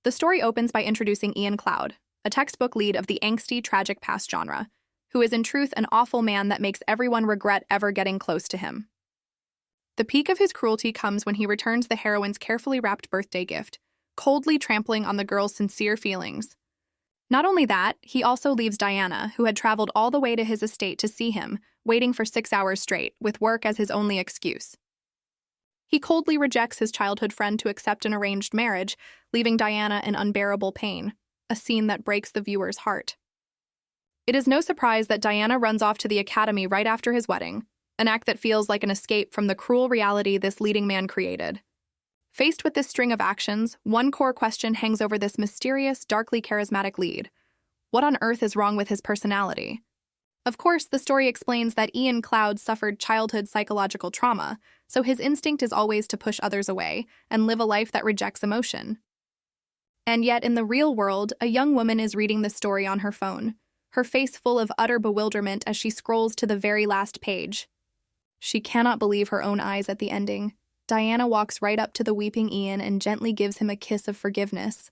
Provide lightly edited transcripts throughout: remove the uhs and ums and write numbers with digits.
The story opens by introducing Ian Cloud, a textbook lead of the angsty, tragic past genre, who is in truth an awful man that makes everyone regret ever getting close to him. The peak of his cruelty comes when he returns the heroine's carefully wrapped birthday gift, coldly trampling on the girl's sincere feelings. Not only that, he also leaves Diana, who had traveled all the way to his estate to see him, waiting for 6 hours straight, with work as his only excuse. He coldly rejects his childhood friend to accept an arranged marriage, leaving Diana in unbearable pain, a scene that breaks the viewer's heart. It is no surprise that Diana runs off to the academy right after his wedding, an act that feels like an escape from the cruel reality this leading man created. Faced with this string of actions, one core question hangs over this mysterious, darkly charismatic lead. What on earth is wrong with his personality? Of course, the story explains that Ian Cloud suffered childhood psychological trauma, so his instinct is always to push others away and live a life that rejects emotion. And yet, in the real world, a young woman is reading the story on her phone, her face full of utter bewilderment as she scrolls to the very last page. She cannot believe her own eyes at the ending. Diana walks right up to the weeping Ian and gently gives him a kiss of forgiveness.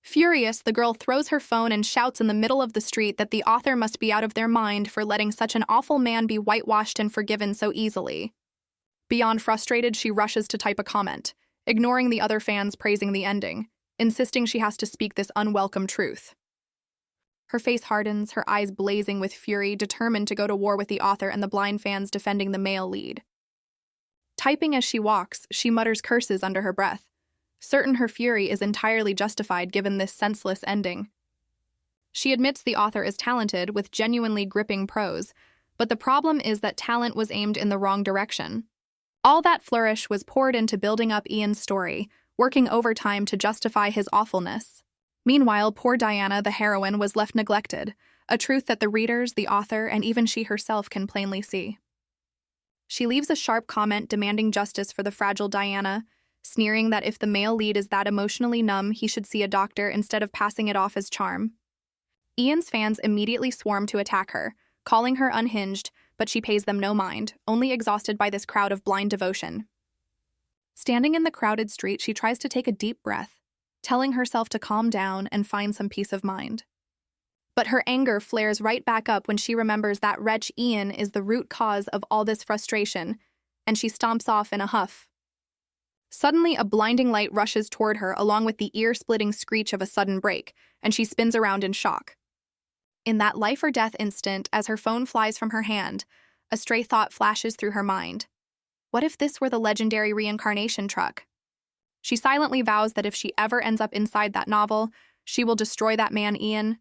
Furious, the girl throws her phone and shouts in the middle of the street that the author must be out of their mind for letting such an awful man be whitewashed and forgiven so easily. Beyond frustrated, she rushes to type a comment, ignoring the other fans praising the ending, insisting she has to speak this unwelcome truth. Her face hardens, her eyes blazing with fury, determined to go to war with the author and the blind fans defending the male lead. Typing as she walks, she mutters curses under her breath, certain her fury is entirely justified given this senseless ending. She admits the author is talented with genuinely gripping prose, but the problem is that talent was aimed in the wrong direction. All that flourish was poured into building up Ian's story, working overtime to justify his awfulness. Meanwhile, poor Diana, the heroine, was left neglected, a truth that the readers, the author, and even she herself can plainly see. She leaves a sharp comment demanding justice for the fragile Diana, sneering that if the male lead is that emotionally numb, he should see a doctor instead of passing it off as charm. Ian's fans immediately swarm to attack her, calling her unhinged, but she pays them no mind, only exhausted by this crowd of blind devotion. Standing in the crowded street, she tries to take a deep breath, telling herself to calm down and find some peace of mind. But her anger flares right back up when she remembers that wretch Ian is the root cause of all this frustration, and she stomps off in a huff. Suddenly, a blinding light rushes toward her along with the ear-splitting screech of a sudden break, and she spins around in shock. In that life-or-death instant, as her phone flies from her hand, a stray thought flashes through her mind. What if this were the legendary reincarnation truck? She silently vows that if she ever ends up inside that novel, she will destroy that man Ian,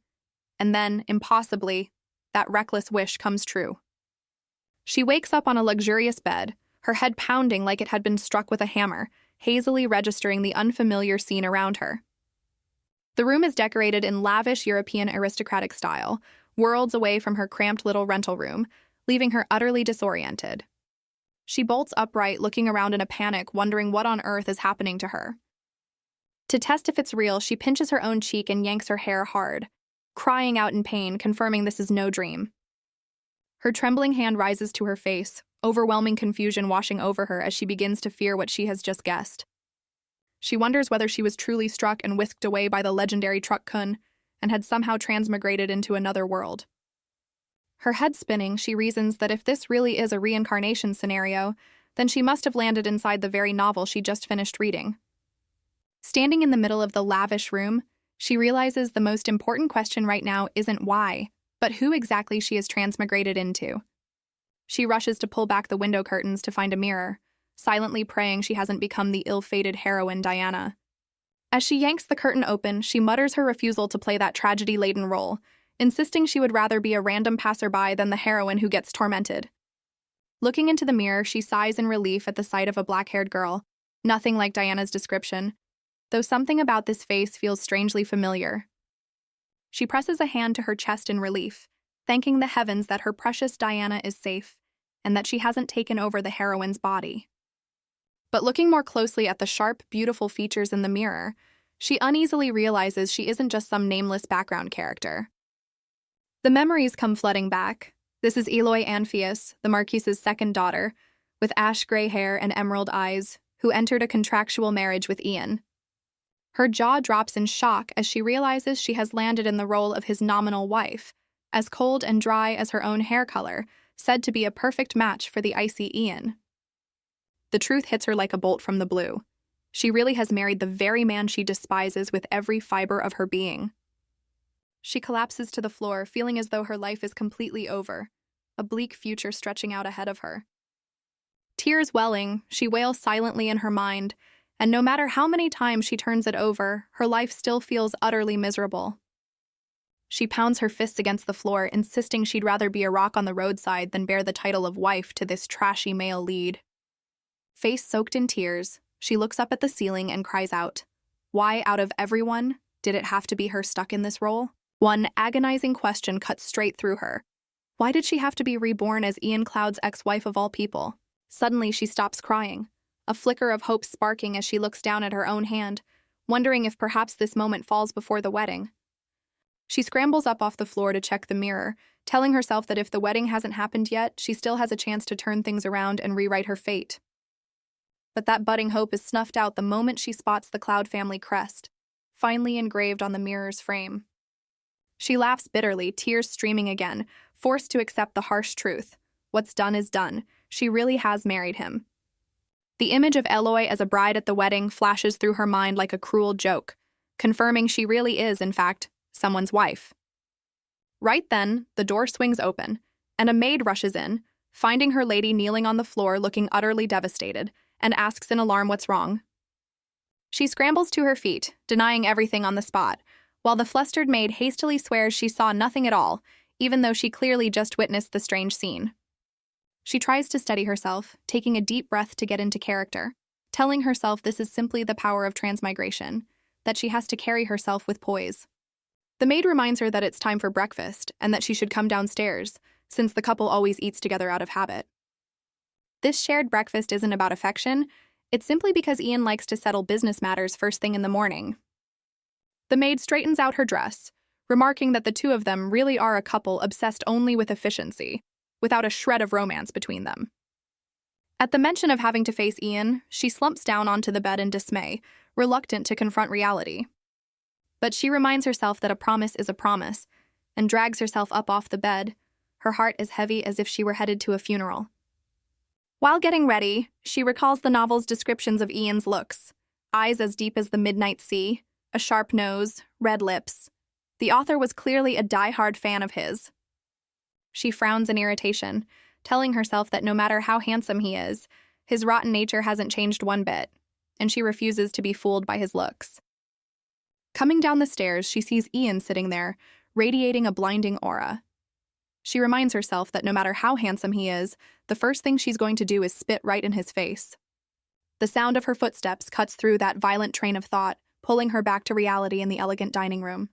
and then, impossibly, that reckless wish comes true. She wakes up on a luxurious bed, her head pounding like it had been struck with a hammer, hazily registering the unfamiliar scene around her. The room is decorated in lavish European aristocratic style, worlds away from her cramped little rental room, leaving her utterly disoriented. She bolts upright, looking around in a panic, wondering what on earth is happening to her. To test if it's real, she pinches her own cheek and yanks her hair hard, crying out in pain, confirming this is no dream. Her trembling hand rises to her face, overwhelming confusion washing over her as she begins to fear what she has just guessed. She wonders whether she was truly struck and whisked away by the legendary Truck Kun and had somehow transmigrated into another world. Her head spinning, she reasons that if this really is a reincarnation scenario, then she must have landed inside the very novel she just finished reading. Standing in the middle of the lavish room, she realizes the most important question right now isn't why, but who exactly she is transmigrated into. She rushes to pull back the window curtains to find a mirror, silently praying she hasn't become the ill-fated heroine Diana. As she yanks the curtain open, she mutters her refusal to play that tragedy-laden role, insisting she would rather be a random passerby than the heroine who gets tormented. Looking into the mirror, she sighs in relief at the sight of a black-haired girl, nothing like Diana's description, though something about this face feels strangely familiar. She presses a hand to her chest in relief, thanking the heavens that her precious Diana is safe and that she hasn't taken over the heroine's body. But looking more closely at the sharp, beautiful features in the mirror, she uneasily realizes she isn't just some nameless background character. The memories come flooding back. This is Eloy Anpheus, the Marquise's second daughter, with ash-gray hair and emerald eyes, who entered a contractual marriage with Ian. Her jaw drops in shock as she realizes she has landed in the role of his nominal wife, as cold and dry as her own hair color, said to be a perfect match for the icy Ian. The truth hits her like a bolt from the blue. She really has married the very man she despises with every fiber of her being. She collapses to the floor, feeling as though her life is completely over, a bleak future stretching out ahead of her. Tears welling, she wails silently in her mind, and no matter how many times she turns it over, her life still feels utterly miserable. She pounds her fists against the floor, insisting she'd rather be a rock on the roadside than bear the title of wife to this trashy male lead. Face soaked in tears, she looks up at the ceiling and cries out, "Why, out of everyone, did it have to be her stuck in this role?" One agonizing question cuts straight through her. Why did she have to be reborn as Ian Cloud's ex-wife of all people? Suddenly, she stops crying, a flicker of hope sparking as she looks down at her own hand, wondering if perhaps this moment falls before the wedding. She scrambles up off the floor to check the mirror, telling herself that if the wedding hasn't happened yet, she still has a chance to turn things around and rewrite her fate. But that budding hope is snuffed out the moment she spots the Cloud family crest, finely engraved on the mirror's frame. She laughs bitterly, tears streaming again, forced to accept the harsh truth. What's done is done. She really has married him. The image of Eloy as a bride at the wedding flashes through her mind like a cruel joke, confirming she really is, in fact, someone's wife. Right then, the door swings open, and a maid rushes in, finding her lady kneeling on the floor looking utterly devastated, and asks in alarm what's wrong. She scrambles to her feet, denying everything on the spot, while the flustered maid hastily swears she saw nothing at all, even though she clearly just witnessed the strange scene. She tries to steady herself, taking a deep breath to get into character, telling herself this is simply the power of transmigration, that she has to carry herself with poise. The maid reminds her that it's time for breakfast and that she should come downstairs, since the couple always eats together out of habit. This shared breakfast isn't about affection, it's simply because Ian likes to settle business matters first thing in the morning. The maid straightens out her dress, remarking that the two of them really are a couple obsessed only with efficiency, without a shred of romance between them. At the mention of having to face Ian, she slumps down onto the bed in dismay, reluctant to confront reality. But she reminds herself that a promise is a promise, and drags herself up off the bed, her heart as heavy as if she were headed to a funeral. While getting ready, she recalls the novel's descriptions of Ian's looks: eyes as deep as the midnight sea, a sharp nose, red lips. The author was clearly a die-hard fan of his. She frowns in irritation, telling herself that no matter how handsome he is, his rotten nature hasn't changed one bit, and she refuses to be fooled by his looks. Coming down the stairs, she sees Ian sitting there, radiating a blinding aura. She reminds herself that no matter how handsome he is, the first thing she's going to do is spit right in his face. The sound of her footsteps cuts through that violent train of thought, pulling her back to reality in the elegant dining room.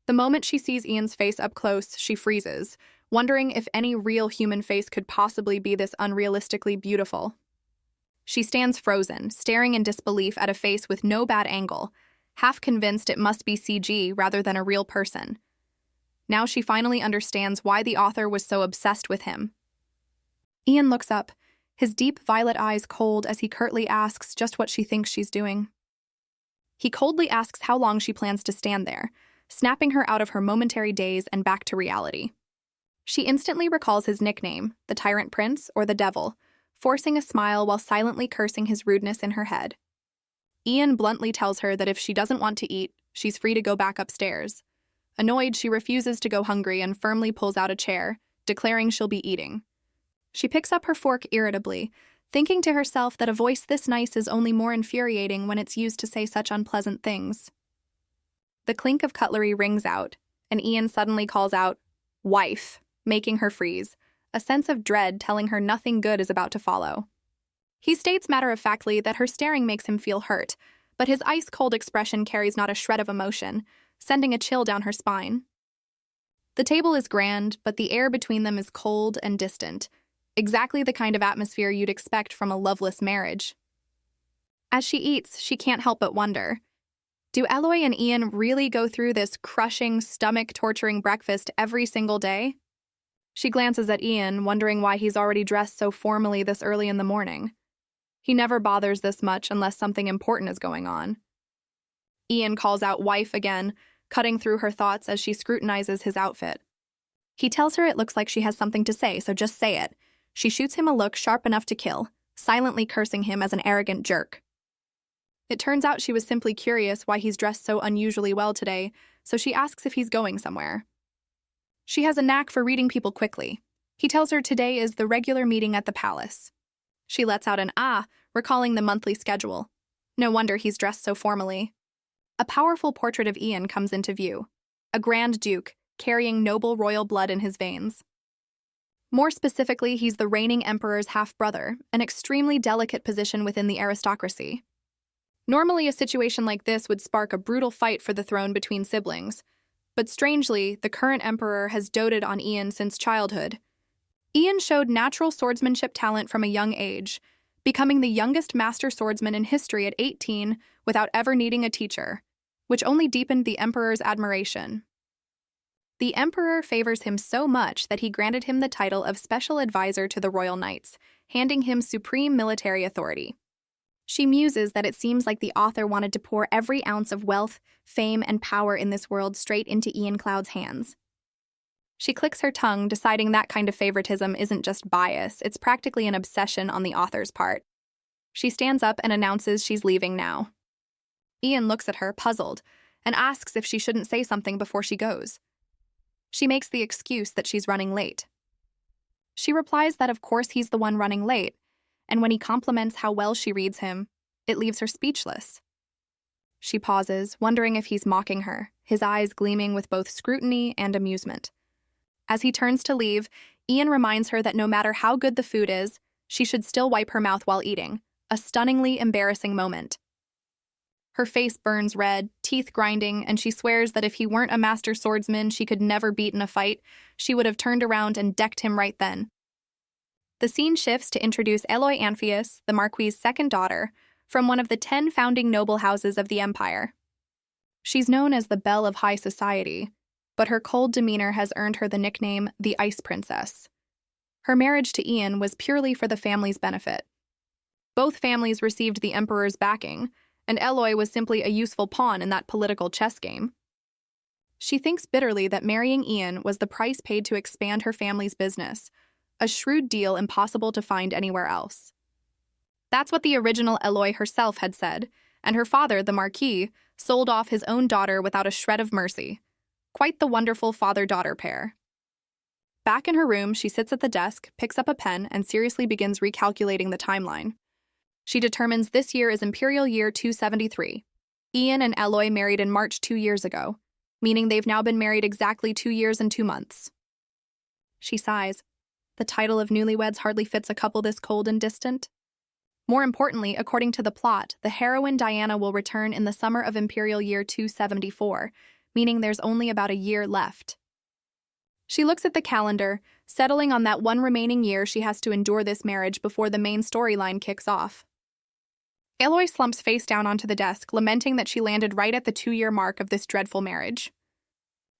The moment she sees Ian's face up close, she freezes, wondering if any real human face could possibly be this unrealistically beautiful. She stands frozen, staring in disbelief at a face with no bad angle, half convinced it must be CG rather than a real person. Now she finally understands why the author was so obsessed with him. Ian looks up, his deep violet eyes cold as he curtly asks just what she thinks she's doing. He coldly asks how long she plans to stand there, snapping her out of her momentary daze and back to reality. She instantly recalls his nickname, the Tyrant Prince or the Devil, forcing a smile while silently cursing his rudeness in her head. Ian bluntly tells her that if she doesn't want to eat, she's free to go back upstairs. Annoyed, she refuses to go hungry and firmly pulls out a chair, declaring she'll be eating. She picks up her fork irritably, thinking to herself that a voice this nice is only more infuriating when it's used to say such unpleasant things. The clink of cutlery rings out, and Ian suddenly calls out, "Wife," making her freeze, a sense of dread telling her nothing good is about to follow. He states matter-of-factly that her staring makes him feel hurt, but his ice-cold expression carries not a shred of emotion, sending a chill down her spine. The table is grand, but the air between them is cold and distant, exactly the kind of atmosphere you'd expect from a loveless marriage. As she eats, she can't help but wonder, do Eloy and Ian really go through this crushing, stomach-torturing breakfast every single day? She glances at Ian, wondering why he's already dressed so formally this early in the morning. He never bothers this much unless something important is going on. Ian calls out wife again, cutting through her thoughts as she scrutinizes his outfit. He tells her it looks like she has something to say, so just say it. She shoots him a look sharp enough to kill, silently cursing him as an arrogant jerk. It turns out she was simply curious why he's dressed so unusually well today, so she asks if he's going somewhere. She has a knack for reading people quickly. He tells her today is the regular meeting at the palace. She lets out an ah, recalling the monthly schedule. No wonder he's dressed so formally. A powerful portrait of Ian comes into view. A Grand Duke, carrying noble royal blood in his veins. More specifically, he's the reigning emperor's half-brother, an extremely delicate position within the aristocracy. Normally, a situation like this would spark a brutal fight for the throne between siblings, but strangely, the current emperor has doted on Ian since childhood. Ian showed natural swordsmanship talent from a young age, becoming the youngest master swordsman in history at 18 without ever needing a teacher, which only deepened the emperor's admiration. The emperor favors him so much that he granted him the title of Special Advisor to the Royal Knights, handing him supreme military authority. She muses that it seems like the author wanted to pour every ounce of wealth, fame, and power in this world straight into Ian Cloud's hands. She clicks her tongue, deciding that kind of favoritism isn't just bias, it's practically an obsession on the author's part. She stands up and announces she's leaving now. Ian looks at her, puzzled, and asks if she shouldn't say something before she goes. She makes the excuse that she's running late. She replies that of course he's the one running late, and when he compliments how well she reads him, it leaves her speechless. She pauses, wondering if he's mocking her, his eyes gleaming with both scrutiny and amusement. As he turns to leave, Ian reminds her that no matter how good the food is, she should still wipe her mouth while eating, a stunningly embarrassing moment. Her face burns red, teeth grinding, and she swears that if he weren't a master swordsman she could never beat in a fight, she would have turned around and decked him right then. The scene shifts to introduce Eloy Amphius, the Marquis's second daughter, from one of the 10 founding noble houses of the empire. She's known as the Belle of High Society, but her cold demeanor has earned her the nickname the Ice Princess. Her marriage to Ian was purely for the family's benefit. Both families received the emperor's backing, and Eloy was simply a useful pawn in that political chess game. She thinks bitterly that marrying Ian was the price paid to expand her family's business, a shrewd deal impossible to find anywhere else. That's what the original Eloy herself had said, and her father, the Marquis, sold off his own daughter without a shred of mercy. Quite the wonderful father-daughter pair. Back in her room, she sits at the desk, picks up a pen, and seriously begins recalculating the timeline. She determines this year is Imperial Year 273. Ian and Eloy married in March 2 years ago, meaning they've now been married exactly 2 years and 2 months. She sighs. The title of newlyweds hardly fits a couple this cold and distant. More importantly, according to the plot, the heroine Diana will return in the summer of Imperial Year 274, meaning there's only about a year left. She looks at the calendar, settling on that one remaining year she has to endure this marriage before the main storyline kicks off. Eloy slumps face down onto the desk, lamenting that she landed right at the 2-year mark of this dreadful marriage.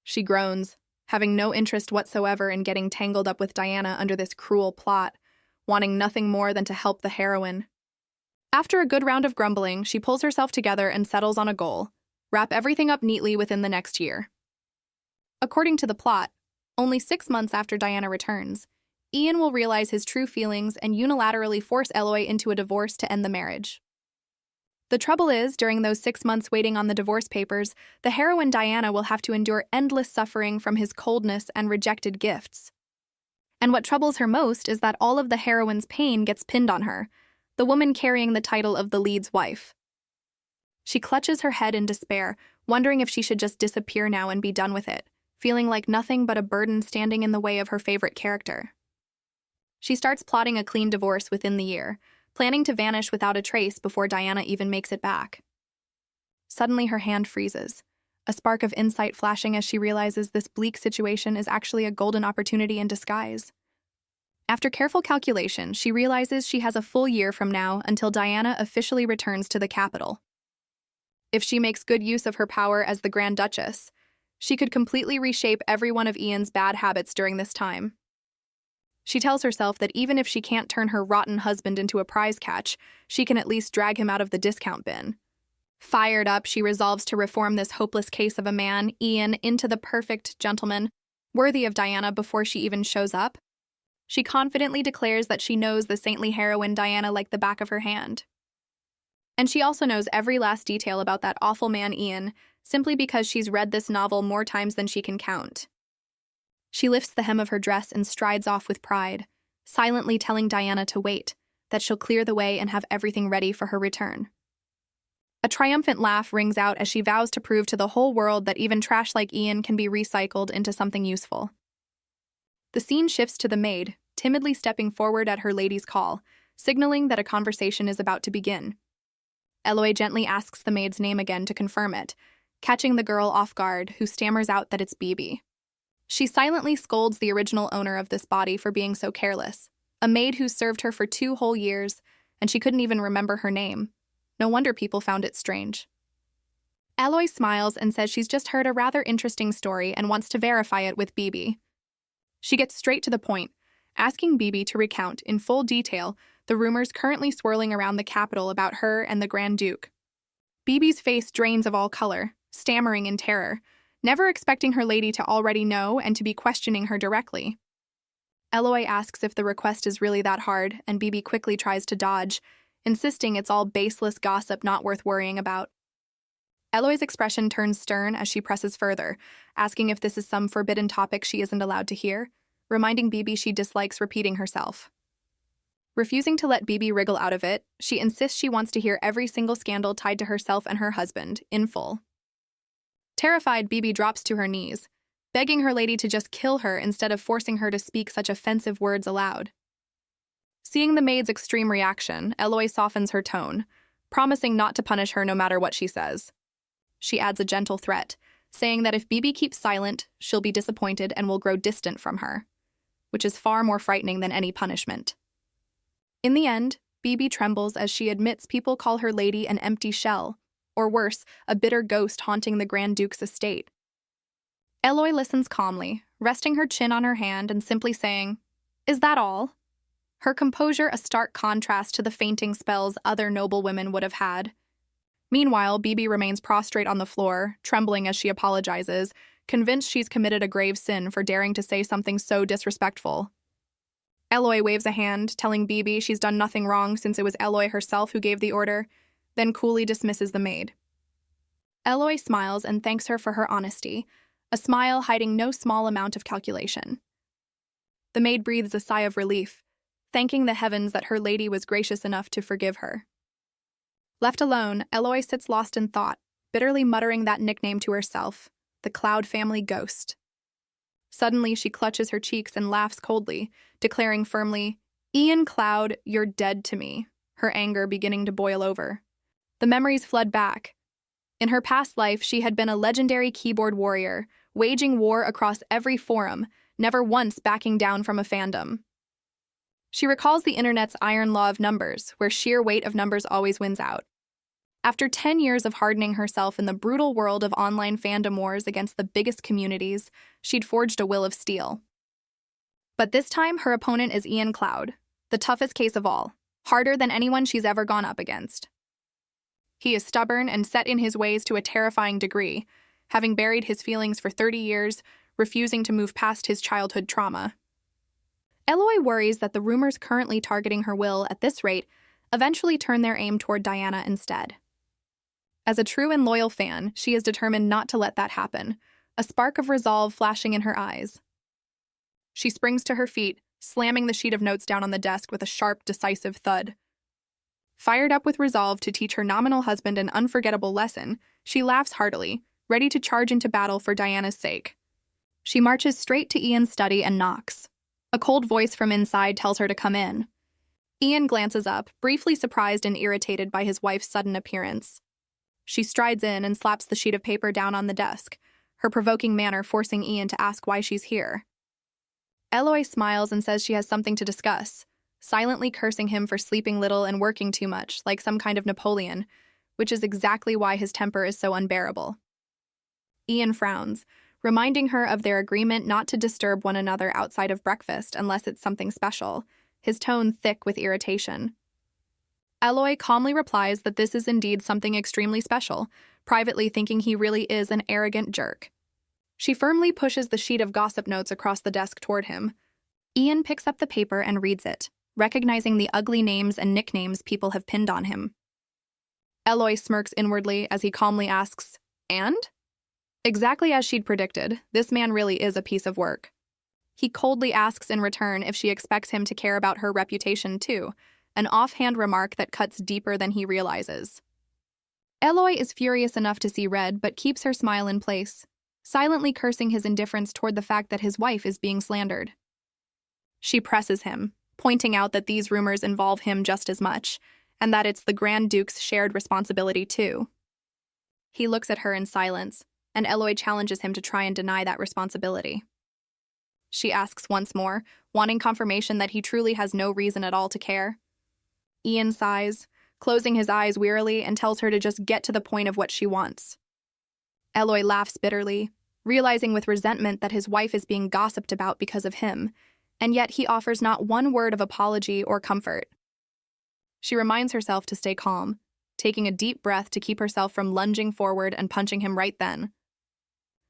She groans, having no interest whatsoever in getting tangled up with Diana under this cruel plot, wanting nothing more than to help the heroine. After a good round of grumbling, she pulls herself together and settles on a goal: wrap everything up neatly within the next year. According to the plot, only 6 months after Diana returns, Ian will realize his true feelings and unilaterally force Eloy into a divorce to end the marriage. The trouble is, during those 6 months waiting on the divorce papers, the heroine Diana will have to endure endless suffering from his coldness and rejected gifts. And what troubles her most is that all of the heroine's pain gets pinned on her, the woman carrying the title of the lead's wife. She clutches her head in despair, wondering if she should just disappear now and be done with it, feeling like nothing but a burden standing in the way of her favorite character. She starts plotting a clean divorce within the year, planning to vanish without a trace before Diana even makes it back. Suddenly her hand freezes, a spark of insight flashing as she realizes this bleak situation is actually a golden opportunity in disguise. After careful calculation, she realizes she has a full year from now until Diana officially returns to the capital. If she makes good use of her power as the Grand Duchess, she could completely reshape every one of Ian's bad habits during this time. She tells herself that even if she can't turn her rotten husband into a prize catch, she can at least drag him out of the discount bin. Fired up, she resolves to reform this hopeless case of a man, Ian, into the perfect gentleman, worthy of Diana before she even shows up. She confidently declares that she knows the saintly heroine Diana like the back of her hand. And she also knows every last detail about that awful man Ian, simply because she's read this novel more times than she can count. She lifts the hem of her dress and strides off with pride, silently telling Diana to wait, that she'll clear the way and have everything ready for her return. A triumphant laugh rings out as she vows to prove to the whole world that even trash like Ian can be recycled into something useful. The scene shifts to the maid, timidly stepping forward at her lady's call, signaling that a conversation is about to begin. Eloy gently asks the maid's name again to confirm it, catching the girl off guard, who stammers out that it's Bibi. She silently scolds the original owner of this body for being so careless, a maid who served her for 2 whole years, and she couldn't even remember her name. No wonder people found it strange. Eloy smiles and says she's just heard a rather interesting story and wants to verify it with Bibi. She gets straight to the point, asking Bibi to recount in full detail the rumors currently swirling around the capital about her and the Grand Duke. Bibi's face drains of all color, stammering in terror, never expecting her lady to already know and to be questioning her directly. Eloy asks if the request is really that hard, and Bibi quickly tries to dodge, insisting it's all baseless gossip not worth worrying about. Eloy's expression turns stern as she presses further, asking if this is some forbidden topic she isn't allowed to hear, reminding Bibi she dislikes repeating herself. Refusing to let Bibi wriggle out of it, she insists she wants to hear every single scandal tied to herself and her husband, in full. Terrified, Bibi drops to her knees, begging her lady to just kill her instead of forcing her to speak such offensive words aloud. Seeing the maid's extreme reaction, Eloy softens her tone, promising not to punish her no matter what she says. She adds a gentle threat, saying that if Bibi keeps silent, she'll be disappointed and will grow distant from her, which is far more frightening than any punishment. In the end, Bibi trembles as she admits people call her lady an empty shell, or worse, a bitter ghost haunting the Grand Duke's estate. Eloy listens calmly, resting her chin on her hand and simply saying, "Is that all?" Her composure a stark contrast to the fainting spells other noble women would have had. Meanwhile, Bibi remains prostrate on the floor, trembling as she apologizes, convinced she's committed a grave sin for daring to say something so disrespectful. Eloy waves a hand, telling Bibi she's done nothing wrong since it was Eloy herself who gave the order, then coolly dismisses the maid. Eloy smiles and thanks her for her honesty, a smile hiding no small amount of calculation. The maid breathes a sigh of relief, thanking the heavens that her lady was gracious enough to forgive her. Left alone, Eloy sits lost in thought, bitterly muttering that nickname to herself, the Cloud family ghost. Suddenly, she clutches her cheeks and laughs coldly, declaring firmly, "Ian Cloud, you're dead to me," her anger beginning to boil over. The memories flood back. In her past life, she had been a legendary keyboard warrior, waging war across every forum, never once backing down from a fandom. She recalls the internet's iron law of numbers, where sheer weight of numbers always wins out. After 10 years of hardening herself in the brutal world of online fandom wars against the biggest communities, she'd forged a will of steel. But this time, her opponent is Ian Cloud, the toughest case of all, harder than anyone she's ever gone up against. He is stubborn and set in his ways to a terrifying degree, having buried his feelings for 30 years, refusing to move past his childhood trauma. Eloy worries that the rumors currently targeting her will at this rate eventually turn their aim toward Diana instead. As a true and loyal fan, she is determined not to let that happen, a spark of resolve flashing in her eyes. She springs to her feet, slamming the sheet of notes down on the desk with a sharp, decisive thud. Fired up with resolve to teach her nominal husband an unforgettable lesson, she laughs heartily, ready to charge into battle for Diana's sake. She marches straight to Ian's study and knocks. A cold voice from inside tells her to come in. Ian glances up, briefly surprised and irritated by his wife's sudden appearance. She strides in and slaps the sheet of paper down on the desk, her provoking manner forcing Ian to ask why she's here. Eloy smiles and says she has something to discuss, silently cursing him for sleeping little and working too much, like some kind of Napoleon, which is exactly why his temper is so unbearable. Ian frowns, reminding her of their agreement not to disturb one another outside of breakfast unless it's something special, his tone thick with irritation. Eloy calmly replies that this is indeed something extremely special, privately thinking he really is an arrogant jerk. She firmly pushes the sheet of gossip notes across the desk toward him. Ian picks up the paper and reads it, recognizing the ugly names and nicknames people have pinned on him. Eloy smirks inwardly as he calmly asks, "And?" Exactly as she'd predicted, this man really is a piece of work. He coldly asks in return if she expects him to care about her reputation too, an offhand remark that cuts deeper than he realizes. Eloy is furious enough to see red but keeps her smile in place, silently cursing his indifference toward the fact that his wife is being slandered. She presses him, pointing out that these rumors involve him just as much, and that it's the Grand Duke's shared responsibility too. He looks at her in silence, and Eloy challenges him to try and deny that responsibility. She asks once more, wanting confirmation that he truly has no reason at all to care. Ian sighs, closing his eyes wearily, and tells her to just get to the point of what she wants. Eloy laughs bitterly, realizing with resentment that his wife is being gossiped about because of him, and yet he offers not one word of apology or comfort. She reminds herself to stay calm, taking a deep breath to keep herself from lunging forward and punching him right then.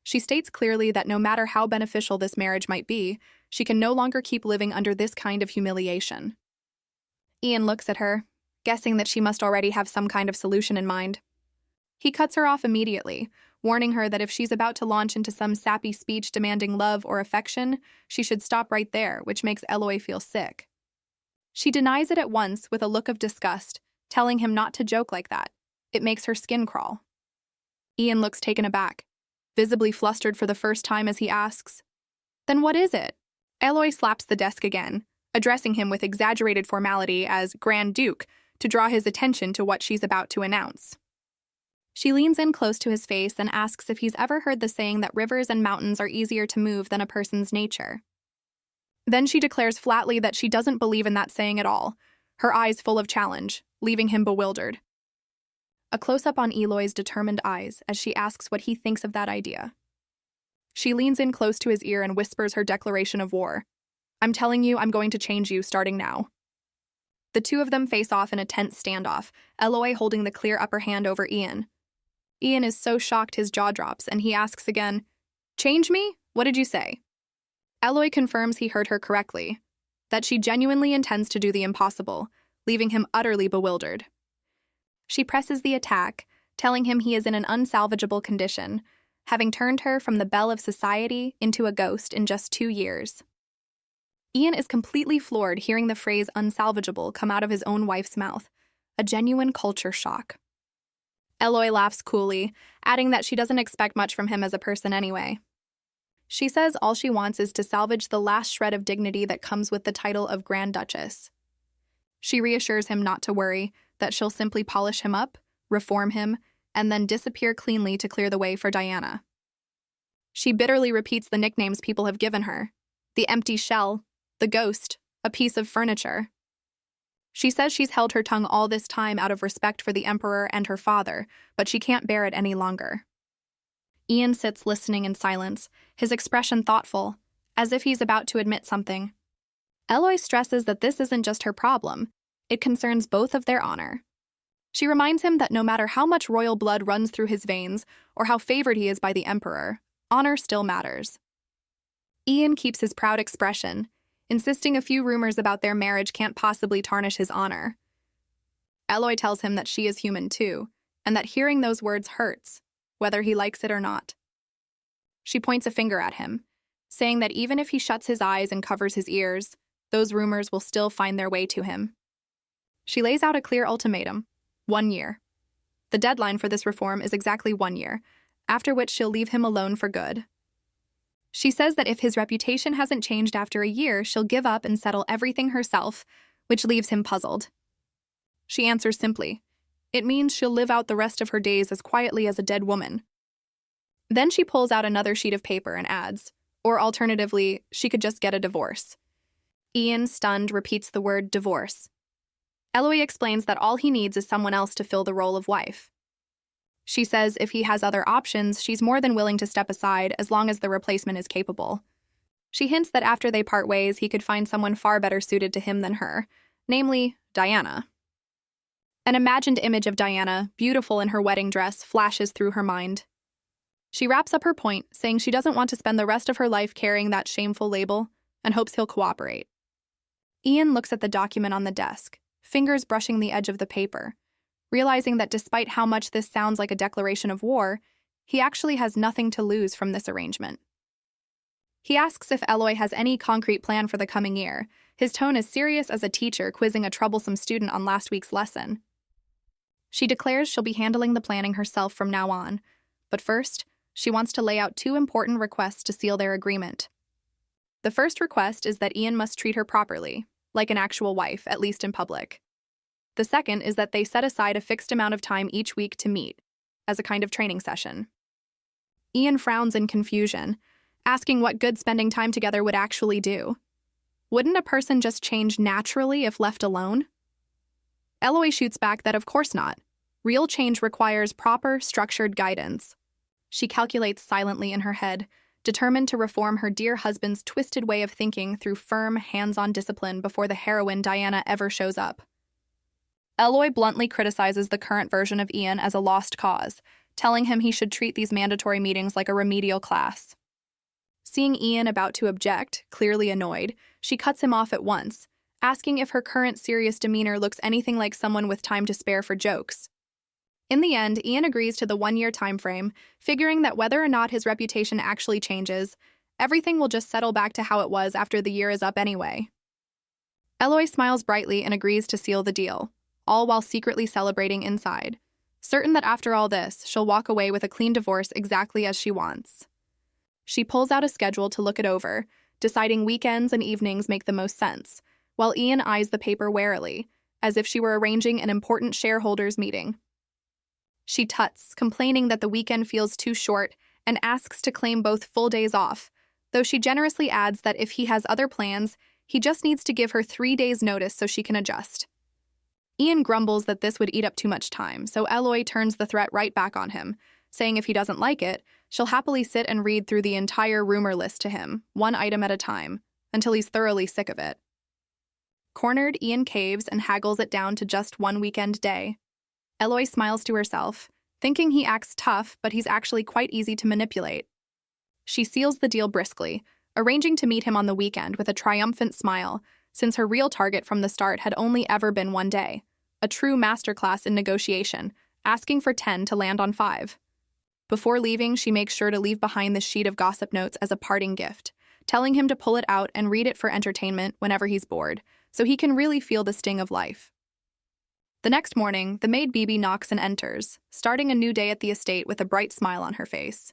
She states clearly that no matter how beneficial this marriage might be, she can no longer keep living under this kind of humiliation. Ian looks at her, guessing that she must already have some kind of solution in mind. He cuts her off immediately, warning her that if she's about to launch into some sappy speech demanding love or affection, she should stop right there, which makes Eloy feel sick. She denies it at once with a look of disgust, telling him not to joke like that. It makes her skin crawl. Ian looks taken aback, visibly flustered for the first time as he asks, "Then what is it?" Eloy slaps the desk again, addressing him with exaggerated formality as Grand Duke to draw his attention to what she's about to announce. She leans in close to his face and asks if he's ever heard the saying that rivers and mountains are easier to move than a person's nature. Then she declares flatly that she doesn't believe in that saying at all, her eyes full of challenge, leaving him bewildered. A close-up on Eloy's determined eyes as she asks what he thinks of that idea. She leans in close to his ear and whispers her declaration of war. "I'm telling you, I'm going to change you starting now." The two of them face off in a tense standoff, Eloy holding the clear upper hand over Ian. Ian is so shocked his jaw drops, and he asks again, "Change me? What did you say?" Eloy confirms he heard her correctly, that she genuinely intends to do the impossible, leaving him utterly bewildered. She presses the attack, telling him he is in an unsalvageable condition, having turned her from the belle of society into a ghost in just 2 years. Ian is completely floored hearing the phrase unsalvageable come out of his own wife's mouth, a genuine culture shock. Eloy laughs coolly, adding that she doesn't expect much from him as a person anyway. She says all she wants is to salvage the last shred of dignity that comes with the title of Grand Duchess. She reassures him not to worry, that she'll simply polish him up, reform him, and then disappear cleanly to clear the way for Diana. She bitterly repeats the nicknames people have given her: the empty shell, the ghost, a piece of furniture. She says she's held her tongue all this time out of respect for the Emperor and her father, but she can't bear it any longer. Ian sits listening in silence, his expression thoughtful, as if he's about to admit something. Eloy stresses that this isn't just her problem, it concerns both of their honor. She reminds him that no matter how much royal blood runs through his veins, or how favored he is by the Emperor, honor still matters. Ian keeps his proud expression, insisting a few rumors about their marriage can't possibly tarnish his honor. Eloy tells him that she is human too, and that hearing those words hurts, whether he likes it or not. She points a finger at him, saying that even if he shuts his eyes and covers his ears, those rumors will still find their way to him. She lays out a clear ultimatum: 1 year. The deadline for this reform is exactly 1 year, after which she'll leave him alone for good. She says that if his reputation hasn't changed after a year, she'll give up and settle everything herself, which leaves him puzzled. She answers simply, it means she'll live out the rest of her days as quietly as a dead woman. Then she pulls out another sheet of paper and adds, or alternatively, she could just get a divorce. Ian, stunned, repeats the word divorce. Eloy explains that all he needs is someone else to fill the role of wife. She says if he has other options, she's more than willing to step aside as long as the replacement is capable. She hints that after they part ways, he could find someone far better suited to him than her, namely Diana. An imagined image of Diana, beautiful in her wedding dress, flashes through her mind. She wraps up her point, saying she doesn't want to spend the rest of her life carrying that shameful label, and hopes he'll cooperate. Ian looks at the document on the desk, fingers brushing the edge of the paper, realizing that despite how much this sounds like a declaration of war, he actually has nothing to lose from this arrangement. He asks if Eloy has any concrete plan for the coming year, his tone as serious as a teacher quizzing a troublesome student on last week's lesson. She declares she'll be handling the planning herself from now on, but first, she wants to lay out 2 important requests to seal their agreement. The first request is that Ian must treat her properly, like an actual wife, at least in public. The second is that they set aside a fixed amount of time each week to meet, as a kind of training session. Ian frowns in confusion, asking what good spending time together would actually do. Wouldn't a person just change naturally if left alone? Eloy shoots back that of course not. Real change requires proper, structured guidance. She calculates silently in her head, determined to reform her dear husband's twisted way of thinking through firm, hands-on discipline before the heroine Diana ever shows up. Eloy bluntly criticizes the current version of Ian as a lost cause, telling him he should treat these mandatory meetings like a remedial class. Seeing Ian about to object, clearly annoyed, she cuts him off at once, asking if her current serious demeanor looks anything like someone with time to spare for jokes. In the end, Ian agrees to the 1-year time frame, figuring that whether or not his reputation actually changes, everything will just settle back to how it was after the year is up anyway. Eloy smiles brightly and agrees to seal the deal, all while secretly celebrating inside, certain that after all this, she'll walk away with a clean divorce exactly as she wants. She pulls out a schedule to look it over, deciding weekends and evenings make the most sense, while Ian eyes the paper warily, as if she were arranging an important shareholders' meeting. She tuts, complaining that the weekend feels too short, and asks to claim both full days off, though she generously adds that if he has other plans, he just needs to give her 3 days' notice so she can adjust. Ian grumbles that this would eat up too much time, so Eloy turns the threat right back on him, saying if he doesn't like it, she'll happily sit and read through the entire rumor list to him, 1 item at a time, until he's thoroughly sick of it. Cornered, Ian caves and haggles it down to just 1 weekend day. Eloy smiles to herself, thinking he acts tough, but he's actually quite easy to manipulate. She seals the deal briskly, arranging to meet him on the weekend with a triumphant smile, since her real target from the start had only ever been 1 day, a true masterclass in negotiation, asking for 10 to land on 5. Before leaving, she makes sure to leave behind the sheet of gossip notes as a parting gift, telling him to pull it out and read it for entertainment whenever he's bored, so he can really feel the sting of life. The next morning, the maid Bibi knocks and enters, starting a new day at the estate with a bright smile on her face.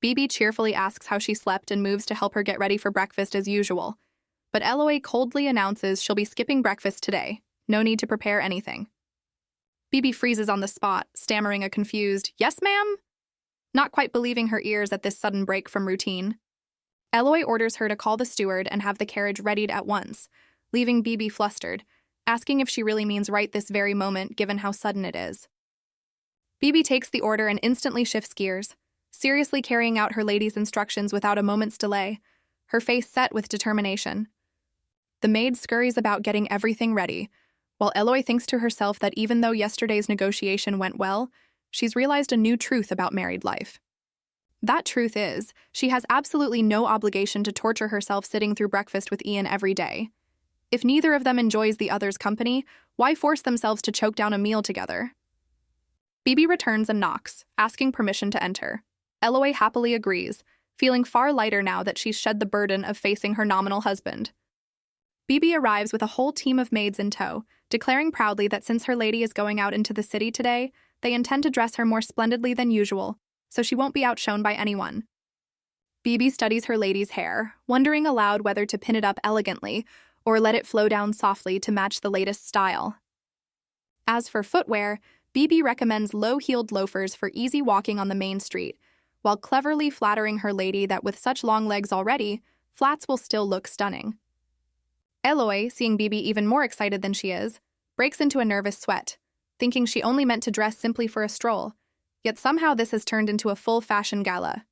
Bibi cheerfully asks how she slept and moves to help her get ready for breakfast as usual, but Eloy coldly announces she'll be skipping breakfast today, no need to prepare anything. Bibi freezes on the spot, stammering a confused, "Yes, ma'am?" not quite believing her ears at this sudden break from routine. Eloy orders her to call the steward and have the carriage readied at once, leaving Bibi flustered, asking if she really means right this very moment given how sudden it is. Bibi takes the order and instantly shifts gears, seriously carrying out her lady's instructions without a moment's delay, her face set with determination. The maid scurries about getting everything ready, while Eloy thinks to herself that even though yesterday's negotiation went well, she's realized a new truth about married life. That truth is, she has absolutely no obligation to torture herself sitting through breakfast with Ian every day. If neither of them enjoys the other's company, why force themselves to choke down a meal together? Bibi returns and knocks, asking permission to enter. Eloy happily agrees, feeling far lighter now that she's shed the burden of facing her nominal husband. Bibi arrives with a whole team of maids in tow, declaring proudly that since her lady is going out into the city today, they intend to dress her more splendidly than usual, so she won't be outshone by anyone. Bibi studies her lady's hair, wondering aloud whether to pin it up elegantly or let it flow down softly to match the latest style. As for footwear, Bibi recommends low-heeled loafers for easy walking on the main street, while cleverly flattering her lady that with such long legs already, flats will still look stunning. Eloy, seeing Bibi even more excited than she is, breaks into a nervous sweat, thinking she only meant to dress simply for a stroll, yet somehow this has turned into a full fashion gala.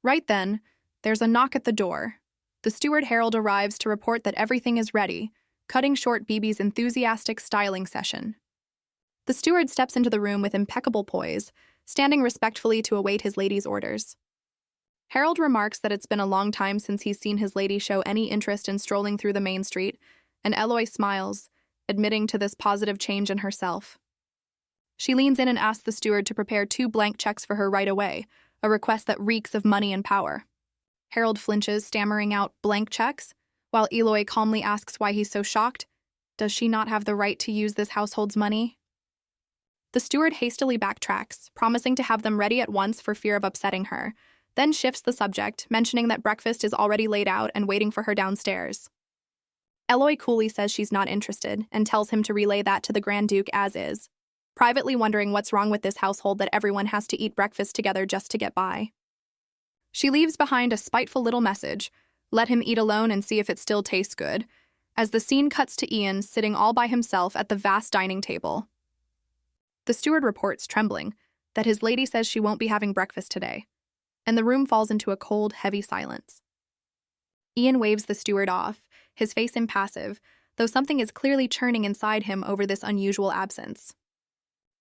Right then, there's a knock at the door. The steward Harold arrives to report that everything is ready, cutting short Bibi's enthusiastic styling session. The steward steps into the room with impeccable poise, standing respectfully to await his lady's orders. Harold remarks that it's been a long time since he's seen his lady show any interest in strolling through the main street, and Eloy smiles, admitting to this positive change in herself. She leans in and asks the steward to prepare 2 blank checks for her right away, a request that reeks of money and power. Harold flinches, stammering out blank checks, while Eloy calmly asks why he's so shocked. Does she not have the right to use this household's money? The steward hastily backtracks, promising to have them ready at once for fear of upsetting her, then shifts the subject, mentioning that breakfast is already laid out and waiting for her downstairs. Eloy coolly says she's not interested and tells him to relay that to the Grand Duke as is, privately wondering what's wrong with this household that everyone has to eat breakfast together just to get by. She leaves behind a spiteful little message, let him eat alone and see if it still tastes good, as the scene cuts to Ian sitting all by himself at the vast dining table. The steward reports, trembling, that his lady says she won't be having breakfast today, and the room falls into a cold, heavy silence. Ian waves the steward off, his face impassive, though something is clearly churning inside him over this unusual absence.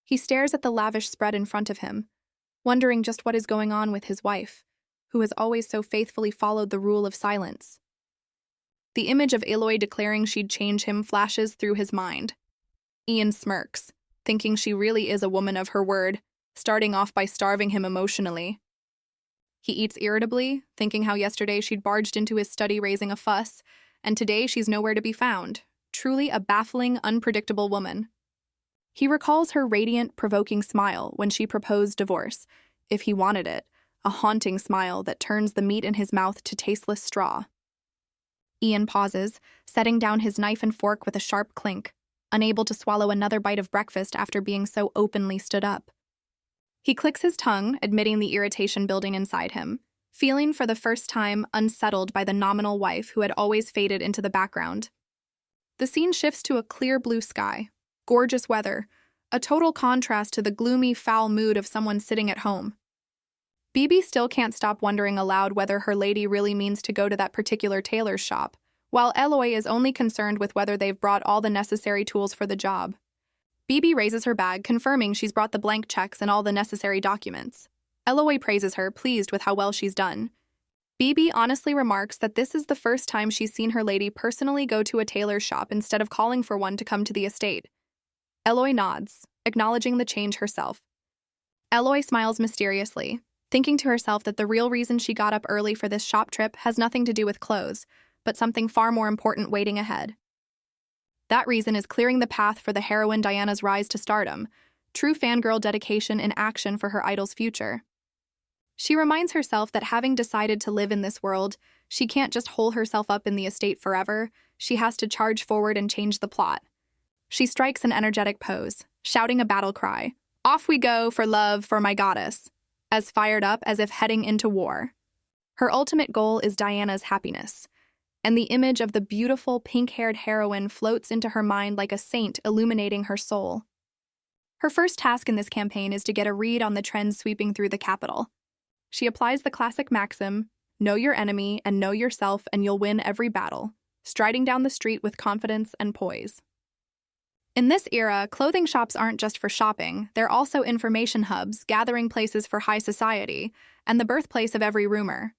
He stares at the lavish spread in front of him, wondering just what is going on with his wife, who has always so faithfully followed the rule of silence. The image of Eloy declaring she'd change him flashes through his mind. Ian smirks, thinking she really is a woman of her word, starting off by starving him emotionally. He eats irritably, thinking how yesterday she'd barged into his study raising a fuss, and today she's nowhere to be found. Truly a baffling, unpredictable woman. He recalls her radiant, provoking smile when she proposed divorce, if he wanted it, a haunting smile that turns the meat in his mouth to tasteless straw. Ian pauses, setting down his knife and fork with a sharp clink, unable to swallow another bite of breakfast after being so openly stood up. He clicks his tongue, admitting the irritation building inside him, feeling for the first time unsettled by the nominal wife who had always faded into the background. The scene shifts to a clear blue sky, gorgeous weather, a total contrast to the gloomy, foul mood of someone sitting at home. Bibi still can't stop wondering aloud whether her lady really means to go to that particular tailor's shop, while Eloy is only concerned with whether they've brought all the necessary tools for the job. Bibi raises her bag, confirming she's brought the blank checks and all the necessary documents. Eloy praises her, pleased with how well she's done. Bibi honestly remarks that this is the first time she's seen her lady personally go to a tailor's shop instead of calling for one to come to the estate. Eloy nods, acknowledging the change herself. Eloy smiles mysteriously, thinking to herself that the real reason she got up early for this shop trip has nothing to do with clothes, but something far more important waiting ahead. That reason is clearing the path for the heroine Diana's rise to stardom, true fangirl dedication in action for her idol's future. She reminds herself that having decided to live in this world, she can't just hole herself up in the estate forever, she has to charge forward and change the plot. She strikes an energetic pose, shouting a battle cry, "Off we go, for love, for my goddess," as fired up as if heading into war. Her ultimate goal is Diana's happiness, and the image of the beautiful pink-haired heroine floats into her mind like a saint illuminating her soul. Her first task in this campaign is to get a read on the trends sweeping through the capital. She applies the classic maxim, know your enemy and know yourself and you'll win every battle, striding down the street with confidence and poise. In this era, clothing shops aren't just for shopping, they're also information hubs, gathering places for high society, and the birthplace of every rumor.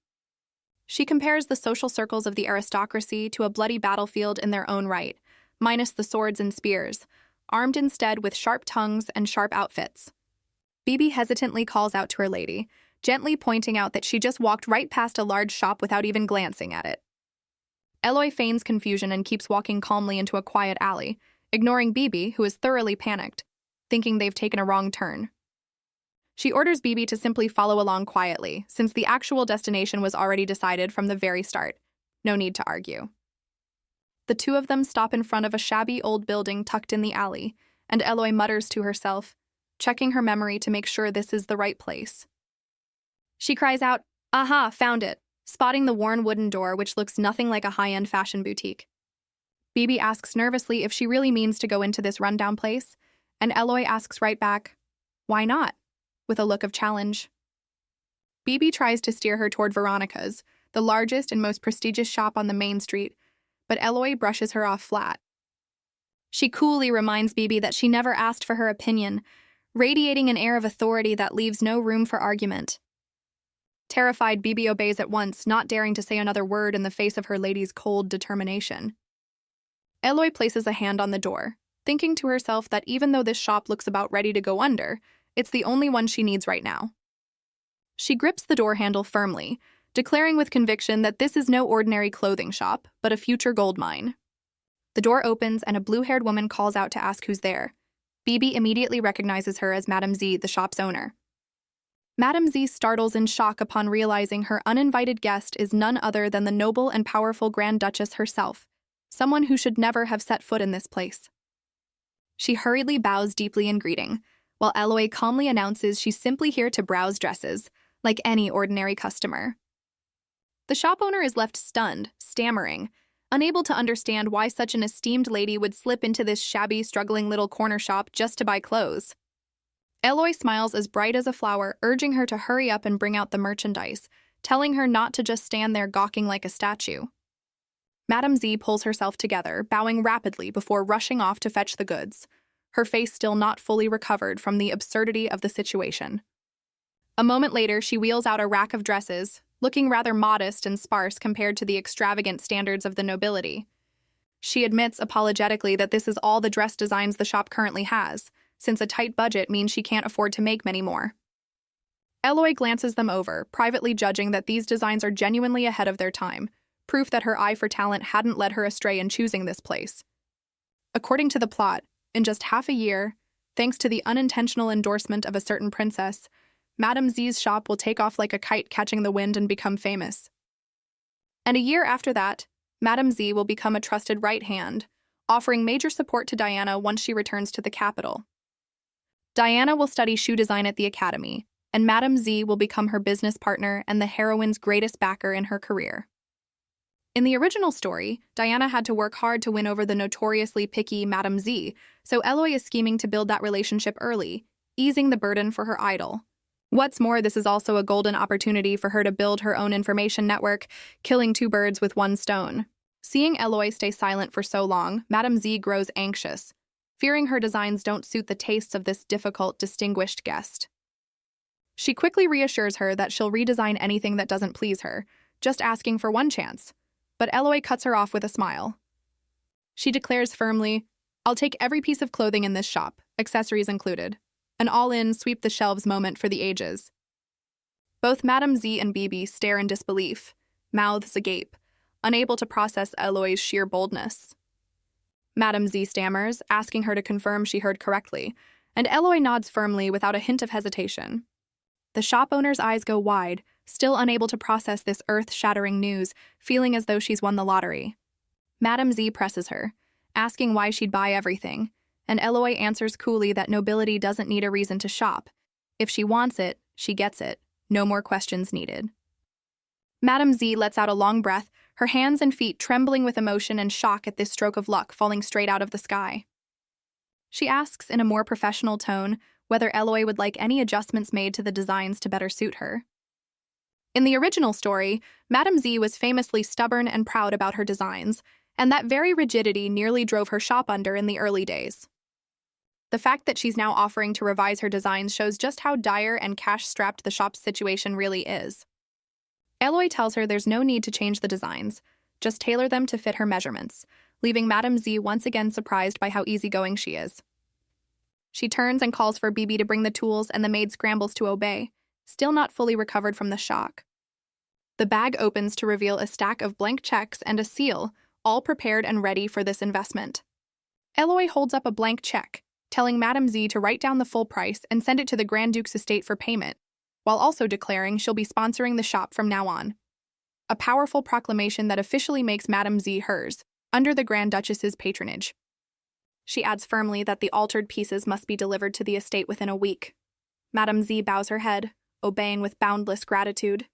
She compares the social circles of the aristocracy to a bloody battlefield in their own right, minus the swords and spears, armed instead with sharp tongues and sharp outfits. Bibi hesitantly calls out to her lady, gently pointing out that she just walked right past a large shop without even glancing at it. Eloy feigns confusion and keeps walking calmly into a quiet alley, ignoring Bibi, who is thoroughly panicked, thinking they've taken a wrong turn. She orders Bibi to simply follow along quietly, since the actual destination was already decided from the very start. No need to argue. The two of them stop in front of a shabby old building tucked in the alley, and Eloy mutters to herself, checking her memory to make sure this is the right place. She cries out, "Aha, found it," spotting the worn wooden door which looks nothing like a high-end fashion boutique. Bibi asks nervously if she really means to go into this rundown place, and Eloy asks right back, "Why not?" with a look of challenge. Bibi tries to steer her toward Veronica's, the largest and most prestigious shop on the main street, but Eloy brushes her off flat. She coolly reminds Bibi that she never asked for her opinion, radiating an air of authority that leaves no room for argument. Terrified, Bibi obeys at once, not daring to say another word in the face of her lady's cold determination. Eloy places a hand on the door, thinking to herself that even though this shop looks about ready to go under, it's the only one she needs right now. She grips the door handle firmly, declaring with conviction that this is no ordinary clothing shop, but a future gold mine. The door opens and a blue-haired woman calls out to ask who's there. Bibi immediately recognizes her as Madame Z, the shop's owner. Madame Z startles in shock upon realizing her uninvited guest is none other than the noble and powerful Grand Duchess herself, someone who should never have set foot in this place. She hurriedly bows deeply in greeting, while Eloy calmly announces she's simply here to browse dresses, like any ordinary customer. The shop owner is left stunned, stammering, unable to understand why such an esteemed lady would slip into this shabby, struggling little corner shop just to buy clothes. Eloy smiles as bright as a flower, urging her to hurry up and bring out the merchandise, telling her not to just stand there gawking like a statue. Madame Z pulls herself together, bowing rapidly before rushing off to fetch the goods, her face still not fully recovered from the absurdity of the situation. A moment later, she wheels out a rack of dresses, looking rather modest and sparse compared to the extravagant standards of the nobility. She admits apologetically that this is all the dress designs the shop currently has, since a tight budget means she can't afford to make many more. Eloy glances them over, privately judging that these designs are genuinely ahead of their time, proof that her eye for talent hadn't led her astray in choosing this place. According to the plot, in just half a year, thanks to the unintentional endorsement of a certain princess, Madame Z's shop will take off like a kite catching the wind and become famous. And a year after that, Madame Z will become a trusted right hand, offering major support to Diana once she returns to the capital. Diana will study shoe design at the academy, and Madame Z will become her business partner and the heroine's greatest backer in her career. In the original story, Diana had to work hard to win over the notoriously picky Madame Z, so Eloy is scheming to build that relationship early, easing the burden for her idol. What's more, this is also a golden opportunity for her to build her own information network, killing two birds with one stone. Seeing Eloy stay silent for so long, Madame Z grows anxious, fearing her designs don't suit the tastes of this difficult, distinguished guest. She quickly reassures her that she'll redesign anything that doesn't please her, just asking for one chance. But Eloy cuts her off with a smile. She declares firmly, "I'll take every piece of clothing in this shop, accessories included. An all-in, sweep-the-shelves moment for the ages." Both Madame Z and Bibi stare in disbelief, mouths agape, unable to process Eloy's sheer boldness. Madame Z stammers, asking her to confirm she heard correctly, and Eloy nods firmly without a hint of hesitation. The shop owner's eyes go wide, still unable to process this earth-shattering news, feeling as though she's won the lottery. Madame Z presses her, asking why she'd buy everything, and Eloy answers coolly that nobility doesn't need a reason to shop. If she wants it, she gets it. No more questions needed. Madame Z lets out a long breath, her hands and feet trembling with emotion and shock at this stroke of luck falling straight out of the sky. She asks in a more professional tone whether Eloy would like any adjustments made to the designs to better suit her. In the original story, Madame Z was famously stubborn and proud about her designs, and that very rigidity nearly drove her shop under in the early days. The fact that she's now offering to revise her designs shows just how dire and cash-strapped the shop's situation really is. Eloy tells her there's no need to change the designs, just tailor them to fit her measurements, leaving Madame Z once again surprised by how easygoing she is. She turns and calls for Bibi to bring the tools, and the maid scrambles to obey, still not fully recovered from the shock. The bag opens to reveal a stack of blank checks and a seal, all prepared and ready for this investment. Eloy holds up a blank check, telling Madame Z to write down the full price and send it to the Grand Duke's estate for payment, while also declaring she'll be sponsoring the shop from now on. A powerful proclamation that officially makes Madame Z hers, under the Grand Duchess's patronage. She adds firmly that the altered pieces must be delivered to the estate within a week. Madame Z bows her head, obeying with boundless gratitude.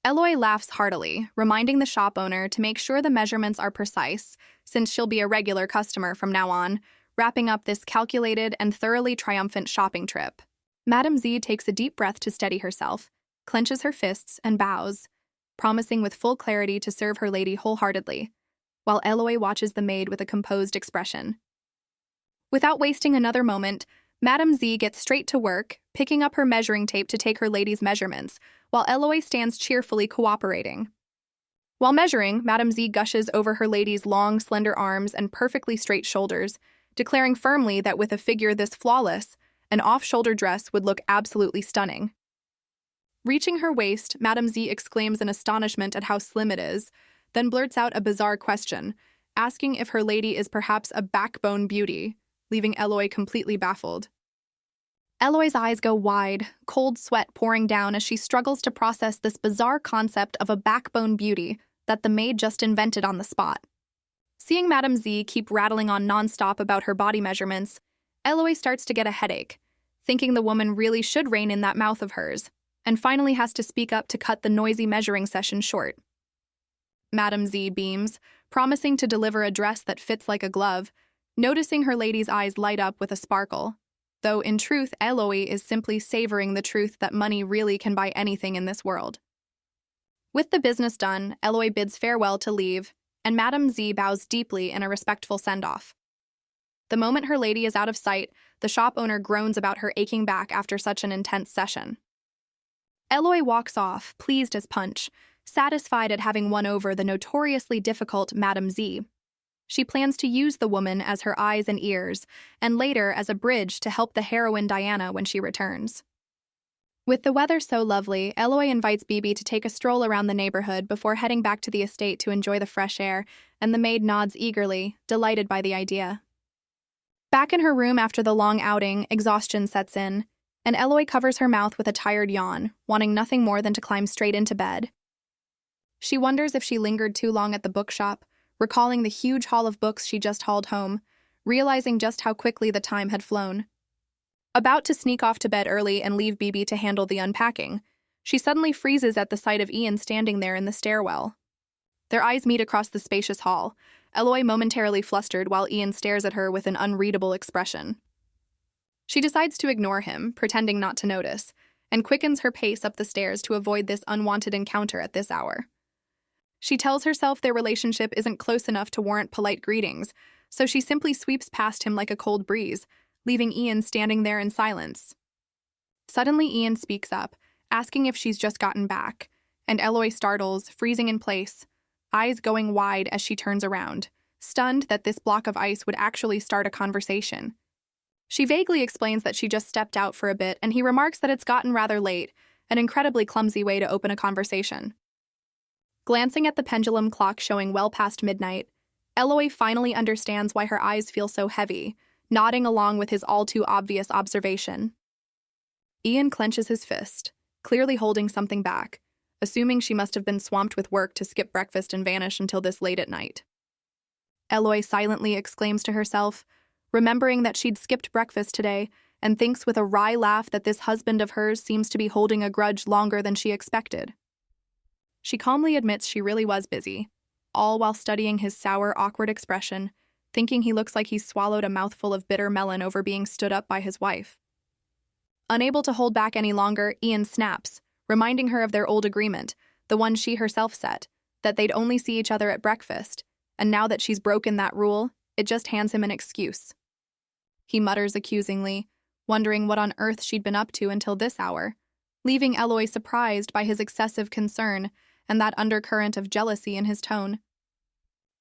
Eloy laughs heartily, reminding the shop owner to make sure the measurements are precise, since she'll be a regular customer from now on, wrapping up this calculated and thoroughly triumphant shopping trip. Madame Z takes a deep breath to steady herself, clenches her fists, and bows, promising with full clarity to serve her lady wholeheartedly, while Eloy watches the maid with a composed expression. Without wasting another moment, Madame Z gets straight to work, picking up her measuring tape to take her lady's measurements, while Eloy stands cheerfully cooperating. While measuring, Madame Z gushes over her lady's long, slender arms and perfectly straight shoulders, declaring firmly that with a figure this flawless, an off-shoulder dress would look absolutely stunning. Reaching her waist, Madame Z exclaims in astonishment at how slim it is, then blurts out a bizarre question, asking if her lady is perhaps a backbone beauty, leaving Eloy completely baffled. Eloy's eyes go wide, cold sweat pouring down as she struggles to process this bizarre concept of a backbone beauty that the maid just invented on the spot. Seeing Madame Z keep rattling on nonstop about her body measurements, Eloy starts to get a headache, thinking the woman really should rein in that mouth of hers, and finally has to speak up to cut the noisy measuring session short. Madame Z beams, promising to deliver a dress that fits like a glove, noticing her lady's eyes light up with a sparkle, though in truth Eloy is simply savoring the truth that money really can buy anything in this world. With the business done, Eloy bids farewell to leave, and Madame Z bows deeply in a respectful send-off. The moment her lady is out of sight, the shop owner groans about her aching back after such an intense session. Eloy walks off, pleased as punch, satisfied at having won over the notoriously difficult Madame Z. She plans to use the woman as her eyes and ears, and later as a bridge to help the heroine Diana when she returns. With the weather so lovely, Eloy invites Bibi to take a stroll around the neighborhood before heading back to the estate to enjoy the fresh air, and the maid nods eagerly, delighted by the idea. Back in her room after the long outing, exhaustion sets in, and Eloy covers her mouth with a tired yawn, wanting nothing more than to climb straight into bed. She wonders if she lingered too long at the bookshop, recalling the huge haul of books she just hauled home, realizing just how quickly the time had flown. About to sneak off to bed early and leave Bibi to handle the unpacking, she suddenly freezes at the sight of Ian standing there in the stairwell. Their eyes meet across the spacious hall, Eloy momentarily flustered while Ian stares at her with an unreadable expression. She decides to ignore him, pretending not to notice, and quickens her pace up the stairs to avoid this unwanted encounter at this hour. She tells herself their relationship isn't close enough to warrant polite greetings, so she simply sweeps past him like a cold breeze, leaving Ian standing there in silence. Suddenly Ian speaks up, asking if she's just gotten back, and Eloy startles, freezing in place, eyes going wide as she turns around, stunned that this block of ice would actually start a conversation. She vaguely explains that she just stepped out for a bit, and he remarks that it's gotten rather late, an incredibly clumsy way to open a conversation. Glancing at the pendulum clock showing well past midnight, Eloy finally understands why her eyes feel so heavy, nodding along with his all-too-obvious observation. Ian clenches his fist, clearly holding something back, assuming she must have been swamped with work to skip breakfast and vanish until this late at night. Eloy silently exclaims to herself, remembering that she'd skipped breakfast today, and thinks with a wry laugh that this husband of hers seems to be holding a grudge longer than she expected. She calmly admits she really was busy, all while studying his sour, awkward expression, thinking he looks like he's swallowed a mouthful of bitter melon over being stood up by his wife. Unable to hold back any longer, Ian snaps, reminding her of their old agreement, the one she herself set, that they'd only see each other at breakfast, and now that she's broken that rule, it just hands him an excuse. He mutters accusingly, wondering what on earth she'd been up to until this hour, leaving Eloy surprised by his excessive concern and that undercurrent of jealousy in his tone.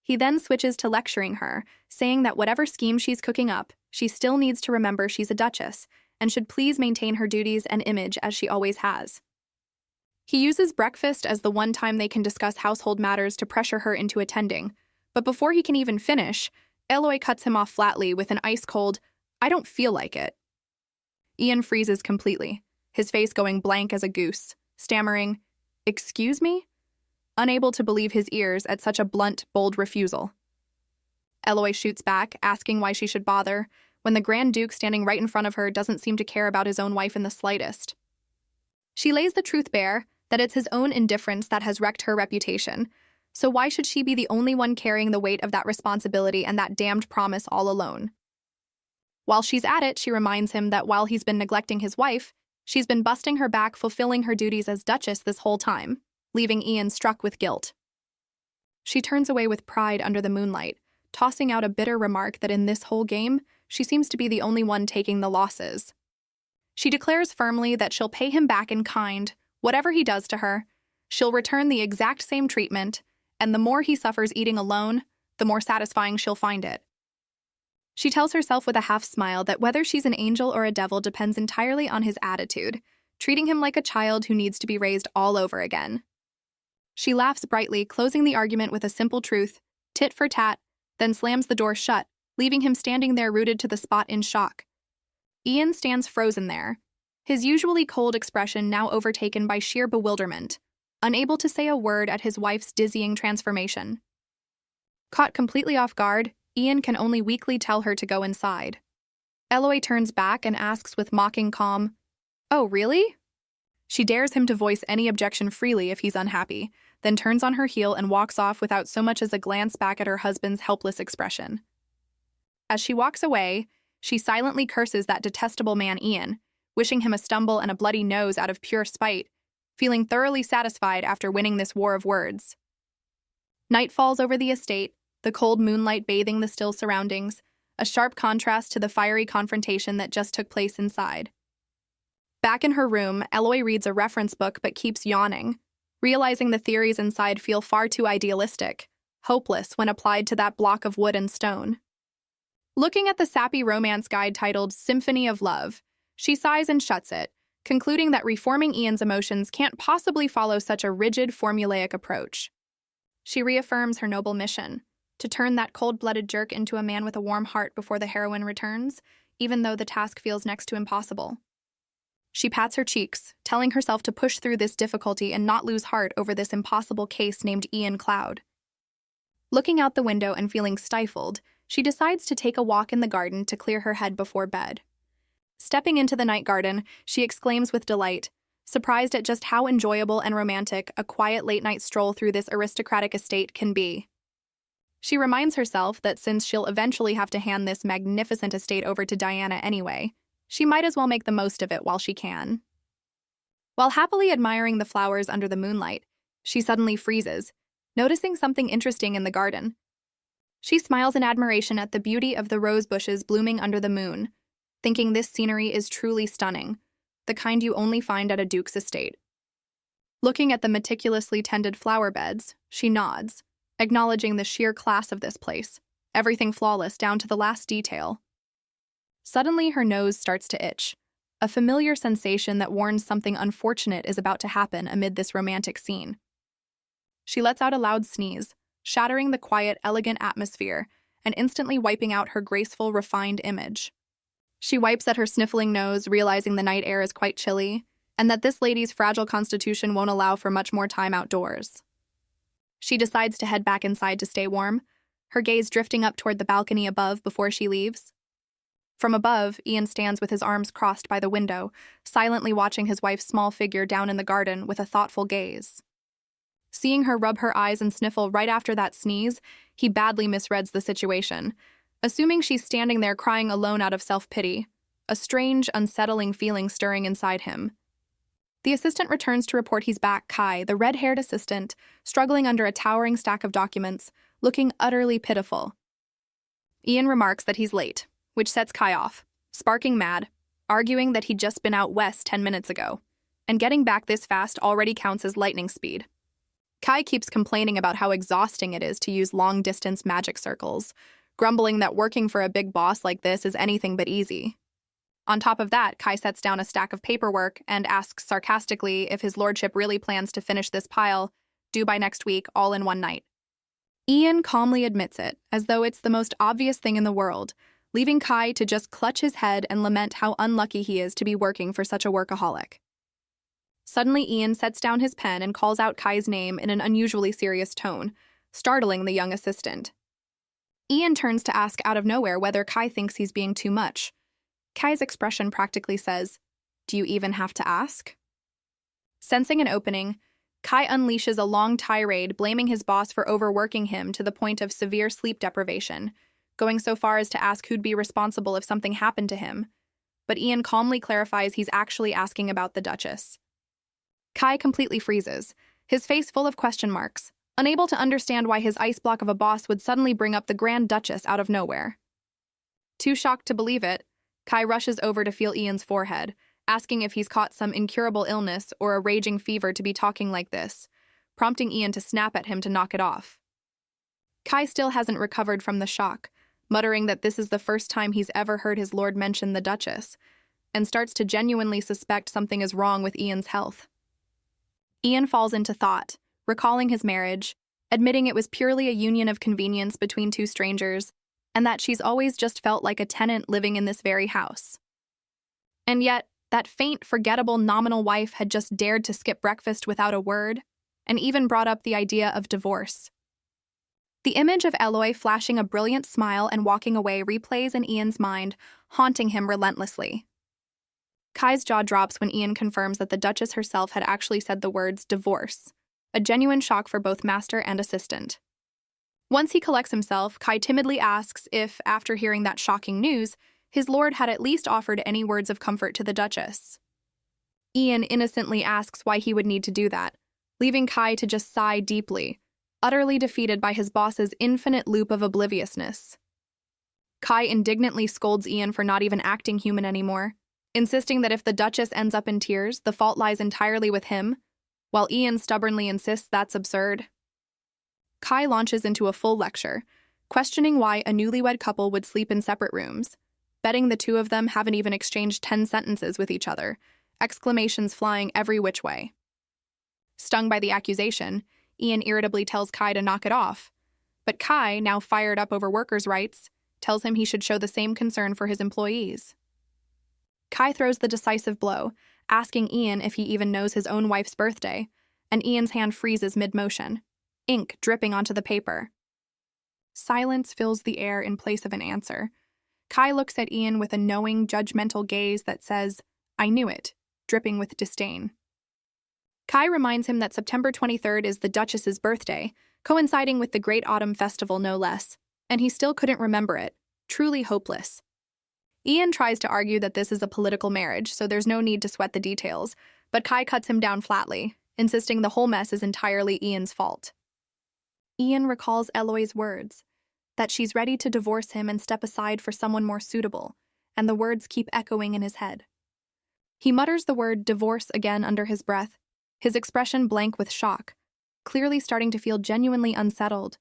He then switches to lecturing her, saying that whatever scheme she's cooking up, she still needs to remember she's a duchess and should please maintain her duties and image as she always has. He uses breakfast as the one time they can discuss household matters to pressure her into attending, but before he can even finish, Eloy cuts him off flatly with an ice-cold, "I don't feel like it." Ian freezes completely, his face going blank as a goose, stammering, "Excuse me?" unable to believe his ears at such a blunt, bold refusal. Eloy shoots back, asking why she should bother, when the Grand Duke standing right in front of her doesn't seem to care about his own wife in the slightest. She lays the truth bare, that it's his own indifference that has wrecked her reputation, so why should she be the only one carrying the weight of that responsibility and that damned promise all alone? While she's at it, she reminds him that while he's been neglecting his wife, she's been busting her back fulfilling her duties as Duchess this whole time, leaving Ian struck with guilt. She turns away with pride under the moonlight, tossing out a bitter remark that in this whole game, she seems to be the only one taking the losses. She declares firmly that she'll pay him back in kind, whatever he does to her. She'll return the exact same treatment, and the more he suffers eating alone, the more satisfying she'll find it. She tells herself with a half smile that whether she's an angel or a devil depends entirely on his attitude, treating him like a child who needs to be raised all over again. She laughs brightly, closing the argument with a simple truth, tit for tat, then slams the door shut, leaving him standing there rooted to the spot in shock. Ian stands frozen there, his usually cold expression now overtaken by sheer bewilderment, unable to say a word at his wife's dizzying transformation. Caught completely off guard, Ian can only weakly tell her to go inside. Eloy turns back and asks with mocking calm, "Oh, really?" She dares him to voice any objection freely if he's unhappy, then turns on her heel and walks off without so much as a glance back at her husband's helpless expression. As she walks away, she silently curses that detestable man Ian, wishing him a stumble and a bloody nose out of pure spite, feeling thoroughly satisfied after winning this war of words. Night falls over the estate, the cold moonlight bathing the still surroundings, a sharp contrast to the fiery confrontation that just took place inside. Back in her room, Eloy reads a reference book but keeps yawning, realizing the theories inside feel far too idealistic, hopeless when applied to that block of wood and stone. Looking at the sappy romance guide titled Symphony of Love, she sighs and shuts it, concluding that reforming Ian's emotions can't possibly follow such a rigid, formulaic approach. She reaffirms her noble mission, to turn that cold-blooded jerk into a man with a warm heart before the heroine returns, even though the task feels next to impossible. She pats her cheeks, telling herself to push through this difficulty and not lose heart over this impossible case named Ian Cloud. Looking out the window and feeling stifled, she decides to take a walk in the garden to clear her head before bed. Stepping into the night garden, she exclaims with delight, surprised at just how enjoyable and romantic a quiet late-night stroll through this aristocratic estate can be. She reminds herself that since she'll eventually have to hand this magnificent estate over to Diana anyway, she might as well make the most of it while she can. While happily admiring the flowers under the moonlight, she suddenly freezes, noticing something interesting in the garden. She smiles in admiration at the beauty of the rose bushes blooming under the moon, thinking this scenery is truly stunning, the kind you only find at a duke's estate. Looking at the meticulously tended flower beds, she nods, acknowledging the sheer class of this place, everything flawless down to the last detail. Suddenly, her nose starts to itch, a familiar sensation that warns something unfortunate is about to happen amid this romantic scene. She lets out a loud sneeze, shattering the quiet, elegant atmosphere and instantly wiping out her graceful, refined image. She wipes at her sniffling nose, realizing the night air is quite chilly, and that this lady's fragile constitution won't allow for much more time outdoors. She decides to head back inside to stay warm, her gaze drifting up toward the balcony above before she leaves. From above, Ian stands with his arms crossed by the window, silently watching his wife's small figure down in the garden with a thoughtful gaze. Seeing her rub her eyes and sniffle right after that sneeze, he badly misreads the situation, assuming she's standing there crying alone out of self-pity, a strange, unsettling feeling stirring inside him. The assistant returns to report he's back, Kai, the red-haired assistant, struggling under a towering stack of documents, looking utterly pitiful. Ian remarks that he's late, which sets Kai off, sparking mad, arguing that he'd just been out west 10 minutes ago, and getting back this fast already counts as lightning speed. Kai keeps complaining about how exhausting it is to use long-distance magic circles, grumbling that working for a big boss like this is anything but easy. On top of that, Kai sets down a stack of paperwork and asks sarcastically if his lordship really plans to finish this pile, due by next week, all in one night. Ian calmly admits it, as though it's the most obvious thing in the world, leaving Kai to just clutch his head and lament how unlucky he is to be working for such a workaholic. Suddenly, Ian sets down his pen and calls out Kai's name in an unusually serious tone, startling the young assistant. Ian turns to ask out of nowhere whether Kai thinks he's being too much. Kai's expression practically says, "Do you even have to ask?" Sensing an opening, Kai unleashes a long tirade blaming his boss for overworking him to the point of severe sleep deprivation, going so far as to ask who'd be responsible if something happened to him. But Ian calmly clarifies he's actually asking about the Duchess. Kai completely freezes, his face full of question marks, unable to understand why his ice block of a boss would suddenly bring up the Grand Duchess out of nowhere. Too shocked to believe it, Kai rushes over to feel Ian's forehead, asking if he's caught some incurable illness or a raging fever to be talking like this, prompting Ian to snap at him to knock it off. Kai still hasn't recovered from the shock, muttering that this is the first time he's ever heard his lord mention the Duchess, and starts to genuinely suspect something is wrong with Ian's health. Ian falls into thought, recalling his marriage, admitting it was purely a union of convenience between two strangers, and that she's always just felt like a tenant living in this very house. And yet, that faint, forgettable nominal wife had just dared to skip breakfast without a word, and even brought up the idea of divorce. The image of Eloy flashing a brilliant smile and walking away replays in Ian's mind, haunting him relentlessly. Kai's jaw drops when Ian confirms that the Duchess herself had actually said the words divorce, a genuine shock for both master and assistant. Once he collects himself, Kai timidly asks if, after hearing that shocking news, his lord had at least offered any words of comfort to the Duchess. Ian innocently asks why he would need to do that, leaving Kai to just sigh deeply, utterly defeated by his boss's infinite loop of obliviousness. Kai indignantly scolds Ian for not even acting human anymore, insisting that if the Duchess ends up in tears, the fault lies entirely with him, while Ian stubbornly insists that's absurd. Kai launches into a full lecture, questioning why a newlywed couple would sleep in separate rooms, betting the two of them haven't even exchanged 10 sentences with each other, exclamations flying every which way. Stung by the accusation, Ian irritably tells Kai to knock it off, but Kai, now fired up over workers' rights, tells him he should show the same concern for his employees. Kai throws the decisive blow, asking Ian if he even knows his own wife's birthday, and Ian's hand freezes mid-motion, ink dripping onto the paper. Silence fills the air in place of an answer. Kai looks at Ian with a knowing, judgmental gaze that says, "I knew it," dripping with disdain. Kai reminds him that September 23rd is the Duchess's birthday, coinciding with the Great Autumn Festival no less, and he still couldn't remember it, truly hopeless. Ian tries to argue that this is a political marriage, so there's no need to sweat the details, but Kai cuts him down flatly, insisting the whole mess is entirely Ian's fault. Ian recalls Eloy's words, that she's ready to divorce him and step aside for someone more suitable, and the words keep echoing in his head. He mutters the word divorce again under his breath, his expression blank with shock, clearly starting to feel genuinely unsettled.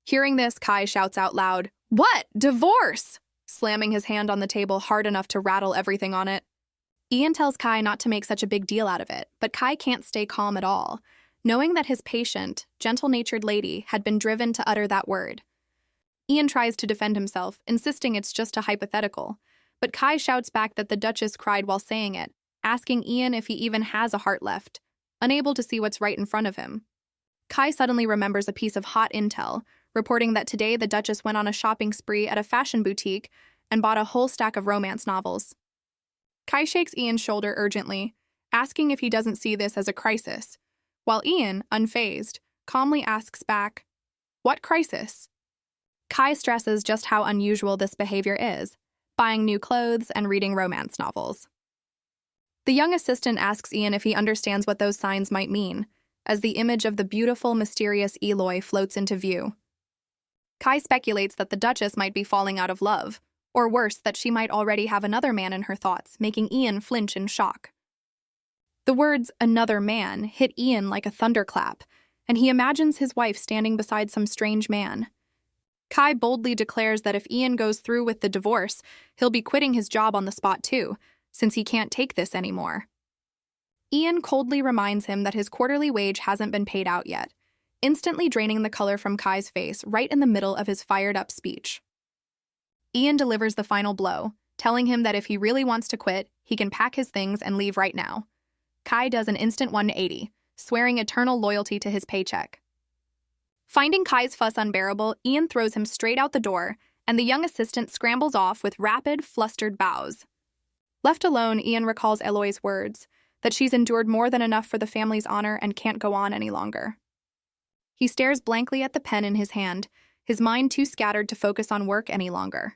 Hearing this, Kai shouts out loud, "What? Divorce?" slamming his hand on the table hard enough to rattle everything on it. Ian tells Kai not to make such a big deal out of it, but Kai can't stay calm at all, knowing that his patient, gentle-natured lady had been driven to utter that word. Ian tries to defend himself, insisting it's just a hypothetical, but Kai shouts back that the Duchess cried while saying it, asking Ian if he even has a heart left, unable to see what's right in front of him. Kai suddenly remembers a piece of hot intel, reporting that today the Duchess went on a shopping spree at a fashion boutique and bought a whole stack of romance novels. Kai shakes Ian's shoulder urgently, asking if he doesn't see this as a crisis, while Ian, unfazed, calmly asks back, "What crisis?" Kai stresses just how unusual this behavior is, buying new clothes and reading romance novels. The young assistant asks Ian if he understands what those signs might mean, as the image of the beautiful, mysterious Eloy floats into view. Kai speculates that the Duchess might be falling out of love, or worse, that she might already have another man in her thoughts, making Ian flinch in shock. The words, "another man," hit Ian like a thunderclap, and he imagines his wife standing beside some strange man. Kai boldly declares that if Ian goes through with the divorce, he'll be quitting his job on the spot too, since he can't take this anymore. Ian coldly reminds him that his quarterly wage hasn't been paid out yet, instantly draining the color from Kai's face right in the middle of his fired-up speech. Ian delivers the final blow, telling him that if he really wants to quit, he can pack his things and leave right now. Kai does an instant 180, swearing eternal loyalty to his paycheck. Finding Kai's fuss unbearable, Ian throws him straight out the door, and the young assistant scrambles off with rapid, flustered bows. Left alone, Ian recalls Eloy's words, that she's endured more than enough for the family's honor and can't go on any longer. He stares blankly at the pen in his hand, his mind too scattered to focus on work any longer.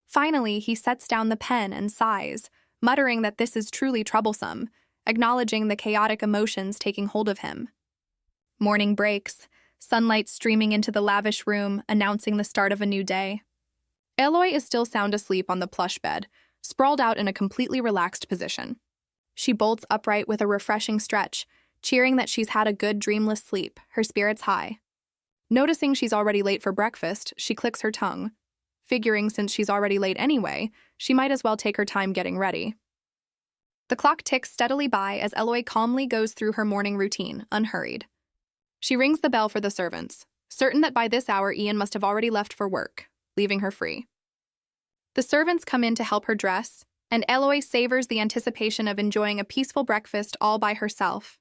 Finally, he sets down the pen and sighs, muttering that this is truly troublesome, acknowledging the chaotic emotions taking hold of him. Morning breaks, sunlight streaming into the lavish room, announcing the start of a new day. Eloy is still sound asleep on the plush bed, sprawled out in a completely relaxed position. She bolts upright with a refreshing stretch, cheering that she's had a good dreamless sleep, her spirits high. Noticing she's already late for breakfast, she clicks her tongue. Figuring since she's already late anyway, she might as well take her time getting ready. The clock ticks steadily by as Eloy calmly goes through her morning routine, unhurried. She rings the bell for the servants, certain that by this hour Ian must have already left for work, leaving her free. The servants come in to help her dress, and Eloy savors the anticipation of enjoying a peaceful breakfast all by herself.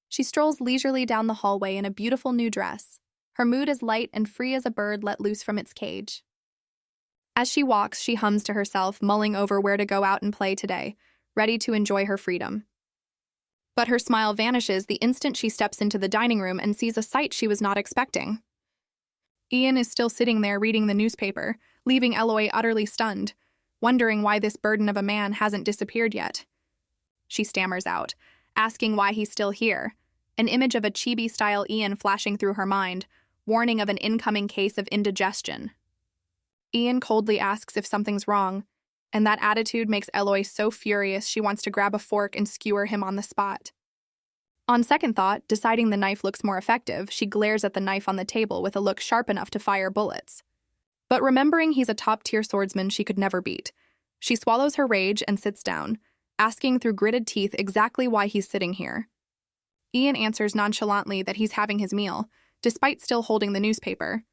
She strolls leisurely down the hallway in a beautiful new dress. Her mood is light and free as a bird let loose from its cage. As she walks, she hums to herself, mulling over where to go out and play today, ready to enjoy her freedom. But her smile vanishes the instant she steps into the dining room and sees a sight she was not expecting. Ian is still sitting there reading the newspaper, leaving Eloy utterly stunned, wondering why this burden of a man hasn't disappeared yet. She stammers out, asking why he's still here, an image of a chibi-style Ian flashing through her mind, warning of an incoming case of indigestion. Ian coldly asks if something's wrong, and that attitude makes Eloy so furious she wants to grab a fork and skewer him on the spot. On second thought, deciding the knife looks more effective, she glares at the knife on the table with a look sharp enough to fire bullets. But remembering he's a top-tier swordsman she could never beat, she swallows her rage and sits down, asking through gritted teeth exactly why he's sitting here. Ian answers nonchalantly that he's having his meal, despite still holding the newspaper.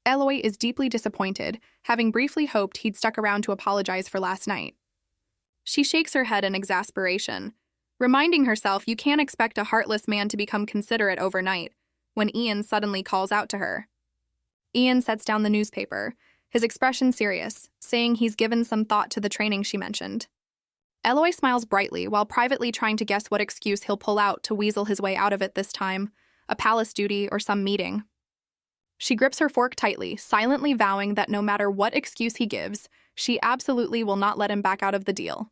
Eloy is deeply disappointed, having briefly hoped he'd stuck around to apologize for last night. She shakes her head in exasperation, reminding herself you can't expect a heartless man to become considerate overnight, when Ian suddenly calls out to her. Ian sets down the newspaper, his expression serious, saying he's given some thought to the training she mentioned. Eloy smiles brightly while privately trying to guess what excuse he'll pull out to weasel his way out of it this time, a palace duty or some meeting. She grips her fork tightly, silently vowing that no matter what excuse he gives, she absolutely will not let him back out of the deal.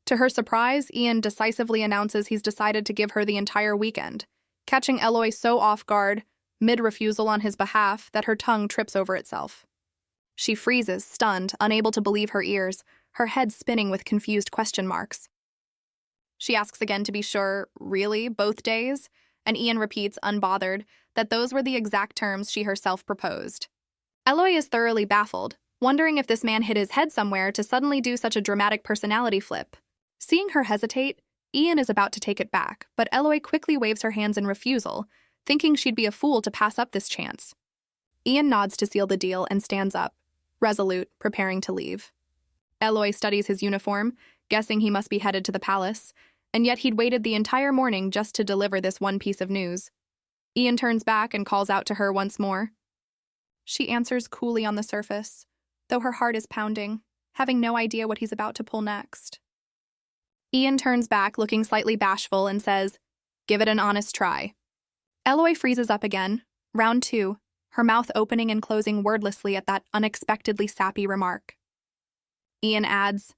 To her surprise, Ian decisively announces he's decided to give her the entire weekend, catching Eloy so off guard, mid-refusal on his behalf, that her tongue trips over itself. She freezes, stunned, unable to believe her ears, her head spinning with confused question marks. She asks again to be sure, really, both days? And Ian repeats, unbothered, that those were the exact terms she herself proposed. Eloy is thoroughly baffled, wondering if this man hid his head somewhere to suddenly do such a dramatic personality flip. Seeing her hesitate, Ian is about to take it back, but Eloy quickly waves her hands in refusal, thinking she'd be a fool to pass up this chance. Ian nods to seal the deal and stands up, resolute, preparing to leave. Eloy studies his uniform, guessing he must be headed to the palace, and yet he'd waited the entire morning just to deliver this one piece of news. Ian turns back and calls out to her once more. She answers coolly on the surface, though her heart is pounding, having no idea what he's about to pull next. Ian turns back, looking slightly bashful, and says, "Give it an honest try." Eloy freezes up again, round two, her mouth opening and closing wordlessly at that unexpectedly sappy remark. Ian adds,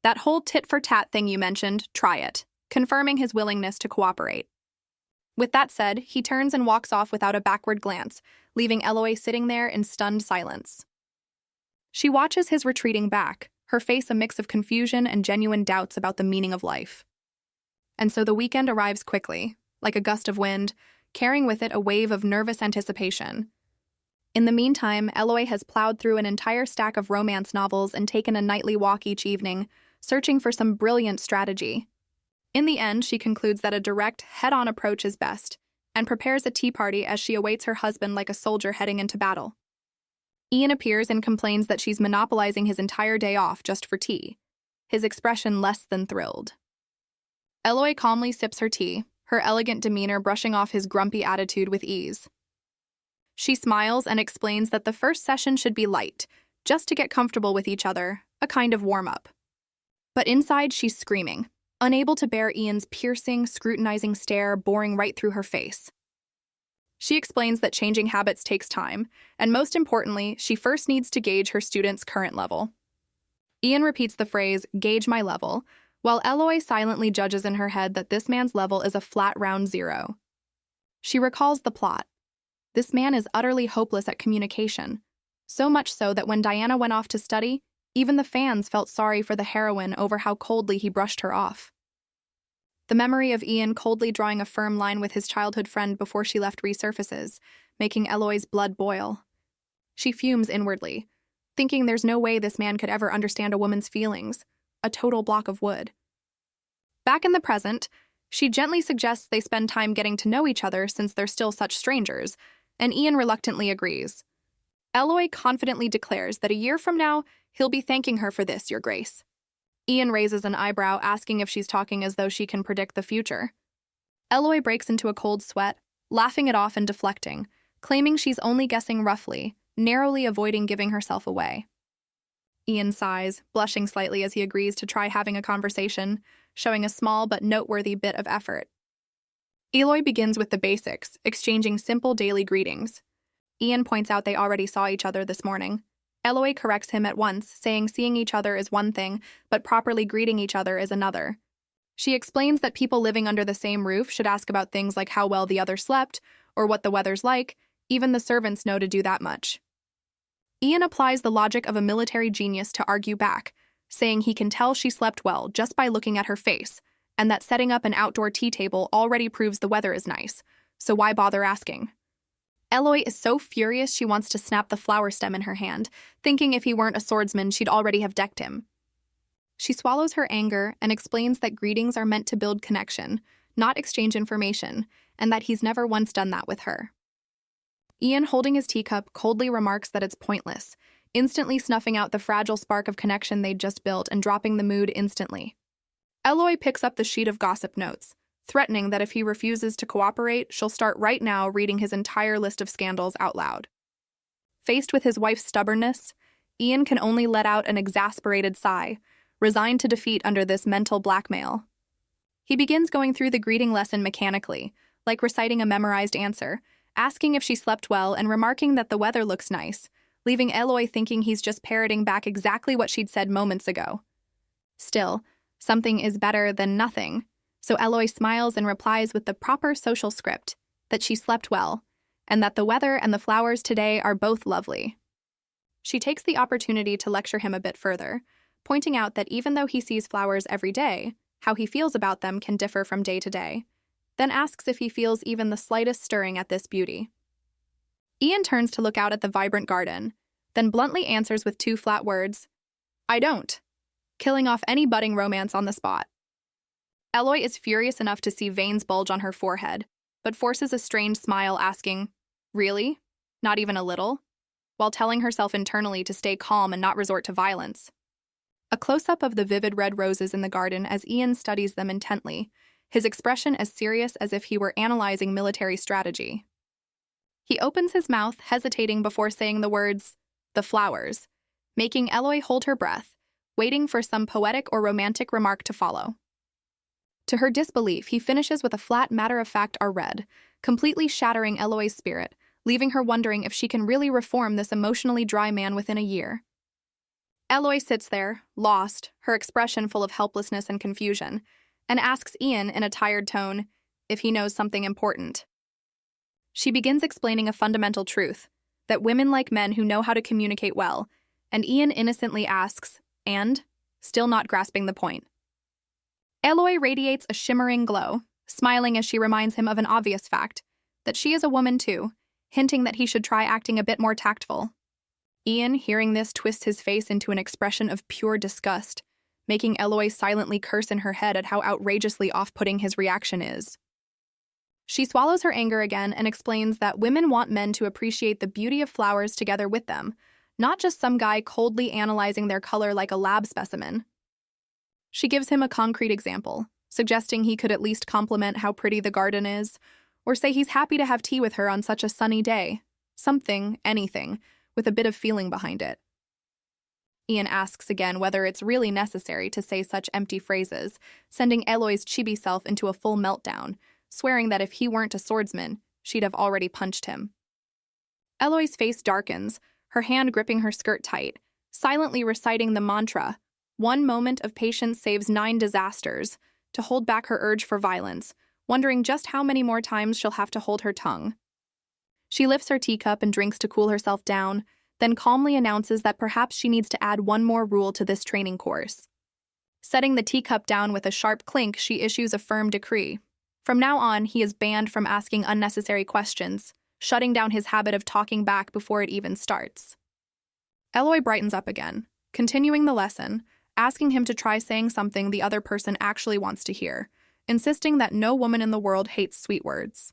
"That whole tit-for-tat thing you mentioned, try it," confirming his willingness to cooperate. With that said, he turns and walks off without a backward glance, leaving Eloy sitting there in stunned silence. She watches his retreating back, her face a mix of confusion and genuine doubts about the meaning of life. And so the weekend arrives quickly, like a gust of wind, carrying with it a wave of nervous anticipation. In the meantime, Eloy has plowed through an entire stack of romance novels and taken a nightly walk each evening, searching for some brilliant strategy. In the end, she concludes that a direct, head-on approach is best, and prepares a tea party as she awaits her husband like a soldier heading into battle. Ian appears and complains that she's monopolizing his entire day off just for tea, his expression less than thrilled. Eloy calmly sips her tea, her elegant demeanor brushing off his grumpy attitude with ease. She smiles and explains that the first session should be light, just to get comfortable with each other, a kind of warm-up. But inside, she's screaming, unable to bear Ian's piercing, scrutinizing stare boring right through her face. She explains that changing habits takes time, and most importantly, she first needs to gauge her student's current level. Ian repeats the phrase, "gauge my level," while Eloy silently judges in her head that this man's level is a flat round 0. She recalls the plot. This man is utterly hopeless at communication, So much so that when Diana went off to study, even the fans felt sorry for the heroine over how coldly he brushed her off. The memory of Ian coldly drawing a firm line with his childhood friend before she left resurfaces, making Eloy's blood boil. She fumes inwardly, thinking there's no way this man could ever understand a woman's feelings, a total block of wood. Back in the present, she gently suggests they spend time getting to know each other since they're still such strangers, and Ian reluctantly agrees. Eloy confidently declares that a year from now, he'll be thanking her for this, Your Grace. Ian raises an eyebrow, asking if she's talking as though she can predict the future. Eloy breaks into a cold sweat, laughing it off and deflecting, claiming she's only guessing roughly, narrowly avoiding giving herself away. Ian sighs, blushing slightly as he agrees to try having a conversation, showing a small but noteworthy bit of effort. Eloy begins with the basics, exchanging simple daily greetings. Ian points out they already saw each other this morning. Eloy corrects him at once, saying seeing each other is one thing, but properly greeting each other is another. She explains that people living under the same roof should ask about things like how well the other slept, or what the weather's like. Even the servants know to do that much. Ian applies the logic of a military genius to argue back, saying he can tell she slept well just by looking at her face, and that setting up an outdoor tea table already proves the weather is nice, so why bother asking? Eloy is so furious she wants to snap the flower stem in her hand, thinking if he weren't a swordsman she'd already have decked him. She swallows her anger and explains that greetings are meant to build connection, not exchange information, and that he's never once done that with her. Ian, holding his teacup, coldly remarks that it's pointless, instantly snuffing out the fragile spark of connection they'd just built and dropping the mood instantly. Eloy picks up the sheet of gossip notes, threatening that if he refuses to cooperate, she'll start right now reading his entire list of scandals out loud. Faced with his wife's stubbornness, Ian can only let out an exasperated sigh, resigned to defeat under this mental blackmail. He begins going through the greeting lesson mechanically, like reciting a memorized answer, asking if she slept well and remarking that the weather looks nice, leaving Eloy thinking he's just parroting back exactly what she'd said moments ago. Still, something is better than nothing, so Eloy smiles and replies with the proper social script, that she slept well, and that the weather and the flowers today are both lovely. She takes the opportunity to lecture him a bit further, pointing out that even though he sees flowers every day, how he feels about them can differ from day to day, then asks if he feels even the slightest stirring at this beauty. Ian turns to look out at the vibrant garden, then bluntly answers with 2 flat words, "I don't," killing off any budding romance on the spot. Eloy is furious enough to see veins bulge on her forehead, but forces a strange smile, asking, "Really? Not even a little?" while telling herself internally to stay calm and not resort to violence. A close-up of the vivid red roses in the garden as Ian studies them intently, his expression as serious as if he were analyzing military strategy. He opens his mouth, hesitating before saying the words, "the flowers," making Eloy hold her breath, waiting for some poetic or romantic remark to follow. To her disbelief, he finishes with a flat, matter-of-fact "are red," completely shattering Eloy's spirit, leaving her wondering if she can really reform this emotionally dry man within a year. Eloy sits there, lost, her expression full of helplessness and confusion, and asks Ian in a tired tone if he knows something important. She begins explaining a fundamental truth, that women like men who know how to communicate well, and Ian innocently asks, "And?" still not grasping the point. Eloy radiates a shimmering glow, smiling as she reminds him of an obvious fact, that she is a woman too, hinting that he should try acting a bit more tactful. Ian, hearing this, twists his face into an expression of pure disgust, making Eloy silently curse in her head at how outrageously off-putting his reaction is. She swallows her anger again and explains that women want men to appreciate the beauty of flowers together with them, not just some guy coldly analyzing their color like a lab specimen. She gives him a concrete example, suggesting he could at least compliment how pretty the garden is, or say he's happy to have tea with her on such a sunny day. Something, anything, with a bit of feeling behind it. Ian asks again whether it's really necessary to say such empty phrases, sending Eloy's chibi self into a full meltdown, swearing that if he weren't a swordsman, she'd have already punched him. Eloy's face darkens, her hand gripping her skirt tight, silently reciting the mantra, "One moment of patience saves 9 disasters," to hold back her urge for violence, wondering just how many more times she'll have to hold her tongue. She lifts her teacup and drinks to cool herself down, then calmly announces that perhaps she needs to add one more rule to this training course. Setting the teacup down with a sharp clink, she issues a firm decree. From now on, he is banned from asking unnecessary questions, shutting down his habit of talking back before it even starts. Eloy brightens up again, continuing the lesson, asking him to try saying something the other person actually wants to hear, insisting that no woman in the world hates sweet words.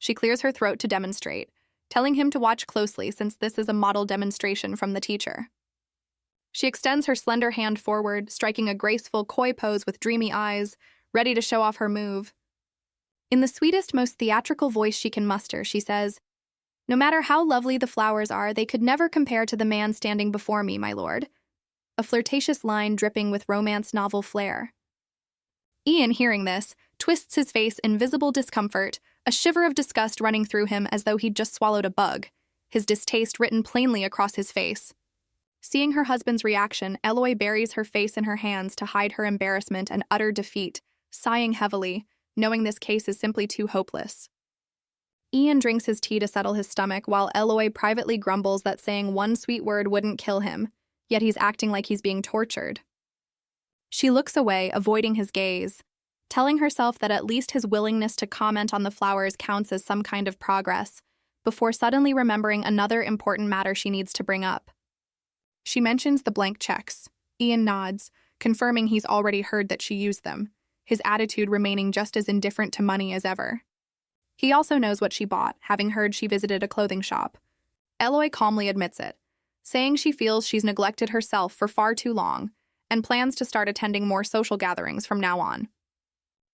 She clears her throat to demonstrate, telling him to watch closely since this is a model demonstration from the teacher. She extends her slender hand forward, striking a graceful koi pose with dreamy eyes, ready to show off her move. In the sweetest, most theatrical voice she can muster, she says, "No matter how lovely the flowers are, they could never compare to the man standing before me, my lord." A flirtatious line dripping with romance novel flair. Ian, hearing this, twists his face in visible discomfort, a shiver of disgust running through him as though he'd just swallowed a bug, his distaste written plainly across his face. Seeing her husband's reaction, Eloy buries her face in her hands to hide her embarrassment and utter defeat, sighing heavily, knowing this case is simply too hopeless. Ian drinks his tea to settle his stomach while Eloy privately grumbles that saying one sweet word wouldn't kill him, yet he's acting like he's being tortured. She looks away, avoiding his gaze, telling herself that at least his willingness to comment on the flowers counts as some kind of progress, before suddenly remembering another important matter she needs to bring up. She mentions the blank checks. Ian nods, confirming he's already heard that she used them, his attitude remaining just as indifferent to money as ever. He also knows what she bought, having heard she visited a clothing shop. Eloy calmly admits it, saying she feels she's neglected herself for far too long and plans to start attending more social gatherings from now on.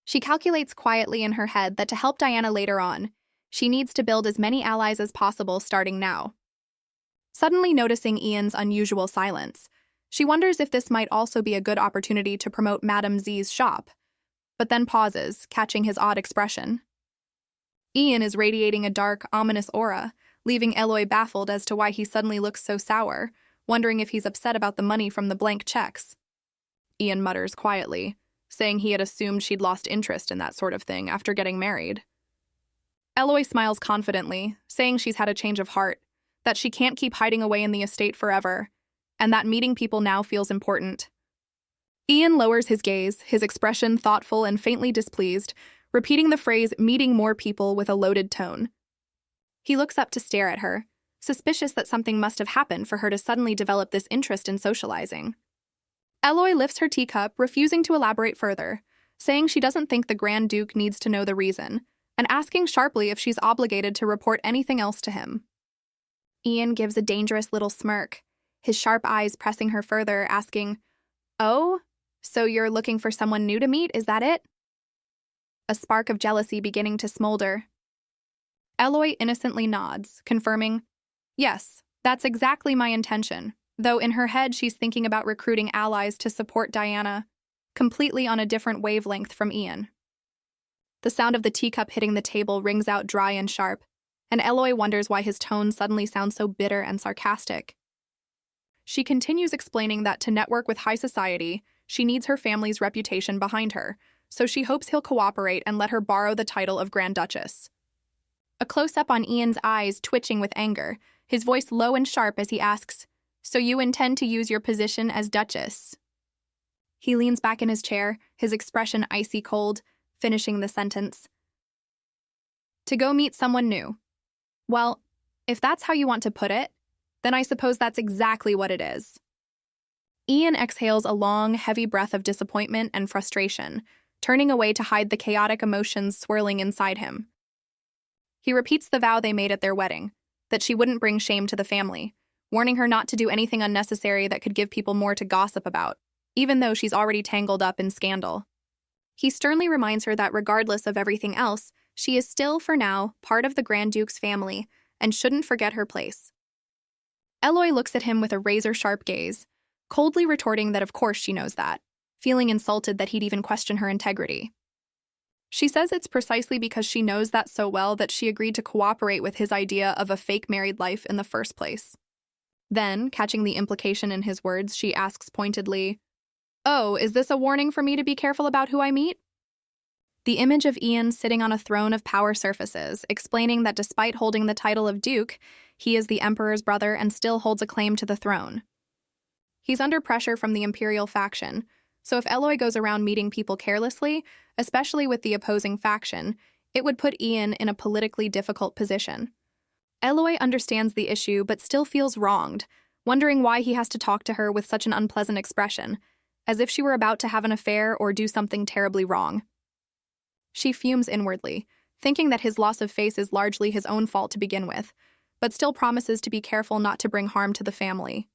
She calculates quietly in her head that to help Diana later on, she needs to build as many allies as possible starting now. Suddenly noticing Ian's unusual silence, she wonders if this might also be a good opportunity to promote Madame Z's shop, but then pauses, catching his odd expression. Ian is radiating a dark, ominous aura, leaving Eloy baffled as to why he suddenly looks so sour, wondering if he's upset about the money from the blank checks. Ian mutters quietly, saying he had assumed she'd lost interest in that sort of thing after getting married. Eloy smiles confidently, saying she's had a change of heart, that she can't keep hiding away in the estate forever, and that meeting people now feels important. Ian lowers his gaze, his expression thoughtful and faintly displeased, repeating the phrase "meeting more people" with a loaded tone. He looks up to stare at her, suspicious that something must have happened for her to suddenly develop this interest in socializing. Eloy lifts her teacup, refusing to elaborate further, saying she doesn't think the Grand Duke needs to know the reason, and asking sharply if she's obligated to report anything else to him. Ian gives a dangerous little smirk, his sharp eyes pressing her further, asking, "Oh, so you're looking for someone new to meet, is that it?" A spark of jealousy beginning to smolder. Eloy innocently nods, confirming, "Yes, that's exactly my intention," though in her head she's thinking about recruiting allies to support Diana, completely on a different wavelength from Ian. The sound of the teacup hitting the table rings out dry and sharp, and Eloy wonders why his tone suddenly sounds so bitter and sarcastic. She continues explaining that to network with high society, she needs her family's reputation behind her, so she hopes he'll cooperate and let her borrow the title of Grand Duchess. A close-up on Ian's eyes twitching with anger, his voice low and sharp as he asks, "So you intend to use your position as Duchess?" He leans back in his chair, his expression icy cold, finishing the sentence. "To go meet someone new. Well, if that's how you want to put it, then I suppose that's exactly what it is." Ian exhales a long, heavy breath of disappointment and frustration, turning away to hide the chaotic emotions swirling inside him. He repeats the vow they made at their wedding, that she wouldn't bring shame to the family, warning her not to do anything unnecessary that could give people more to gossip about, even though she's already tangled up in scandal. He sternly reminds her that regardless of everything else, she is still, for now, part of the Grand Duke's family and shouldn't forget her place. Eloy looks at him with a razor-sharp gaze, coldly retorting that of course she knows that, feeling insulted that he'd even question her integrity. She says it's precisely because she knows that so well that she agreed to cooperate with his idea of a fake married life in the first place. Then, catching the implication in his words, she asks pointedly, "Oh, is this a warning for me to be careful about who I meet?" The image of Ian sitting on a throne of power surfaces, explaining that despite holding the title of Duke, he is the Emperor's brother and still holds a claim to the throne. He's under pressure from the Imperial faction, so if Eloy goes around meeting people carelessly, especially with the opposing faction, it would put Ian in a politically difficult position. Eloy understands the issue but still feels wronged, wondering why he has to talk to her with such an unpleasant expression, as if she were about to have an affair or do something terribly wrong. She fumes inwardly, thinking that his loss of face is largely his own fault to begin with, but still promises to be careful not to bring harm to the family.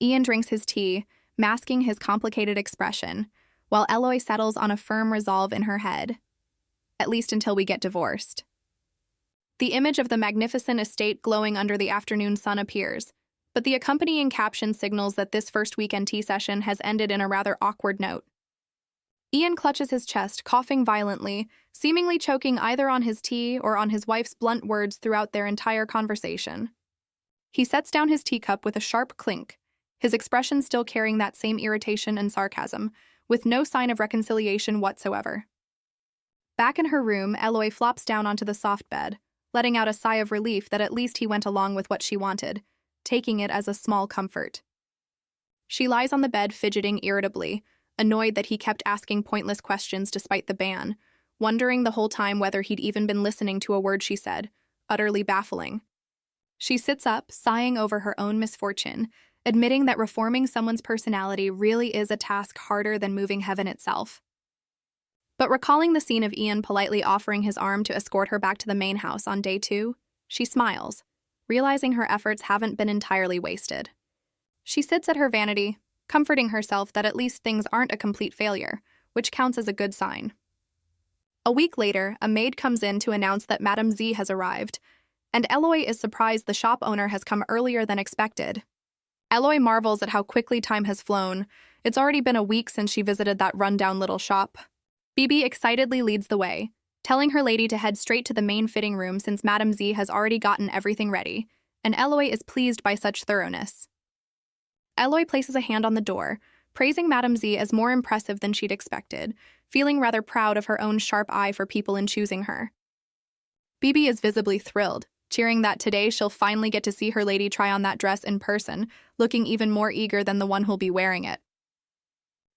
Ian drinks his tea, masking his complicated expression, while Eloy settles on a firm resolve in her head. At least until we get divorced. The image of the magnificent estate glowing under the afternoon sun appears, but the accompanying caption signals that this first weekend tea session has ended in a rather awkward note. Ian clutches his chest, coughing violently, seemingly choking either on his tea or on his wife's blunt words throughout their entire conversation. He sets down his teacup with a sharp clink, his expression still carrying that same irritation and sarcasm, with no sign of reconciliation whatsoever. Back in her room, Eloy flops down onto the soft bed, letting out a sigh of relief that at least he went along with what she wanted, taking it as a small comfort. She lies on the bed fidgeting irritably, annoyed that he kept asking pointless questions despite the ban, wondering the whole time whether he'd even been listening to a word she said, utterly baffling. She sits up, sighing over her own misfortune, admitting that reforming someone's personality really is a task harder than moving heaven itself. But recalling the scene of Ian politely offering his arm to escort her back to the main house on day 2, she smiles, realizing her efforts haven't been entirely wasted. She sits at her vanity, comforting herself that at least things aren't a complete failure, which counts as a good sign. A week later, a maid comes in to announce that Madame Z has arrived, and Eloy is surprised the shop owner has come earlier than expected. Eloy marvels at how quickly time has flown. It's already been a week since she visited that rundown little shop. Bibi excitedly leads the way, telling her lady to head straight to the main fitting room since Madame Z has already gotten everything ready, and Eloy is pleased by such thoroughness. Eloy places a hand on the door, praising Madame Z as more impressive than she'd expected, feeling rather proud of her own sharp eye for people in choosing her. Bibi is visibly thrilled, cheering that today she'll finally get to see her lady try on that dress in person, looking even more eager than the one who'll be wearing it.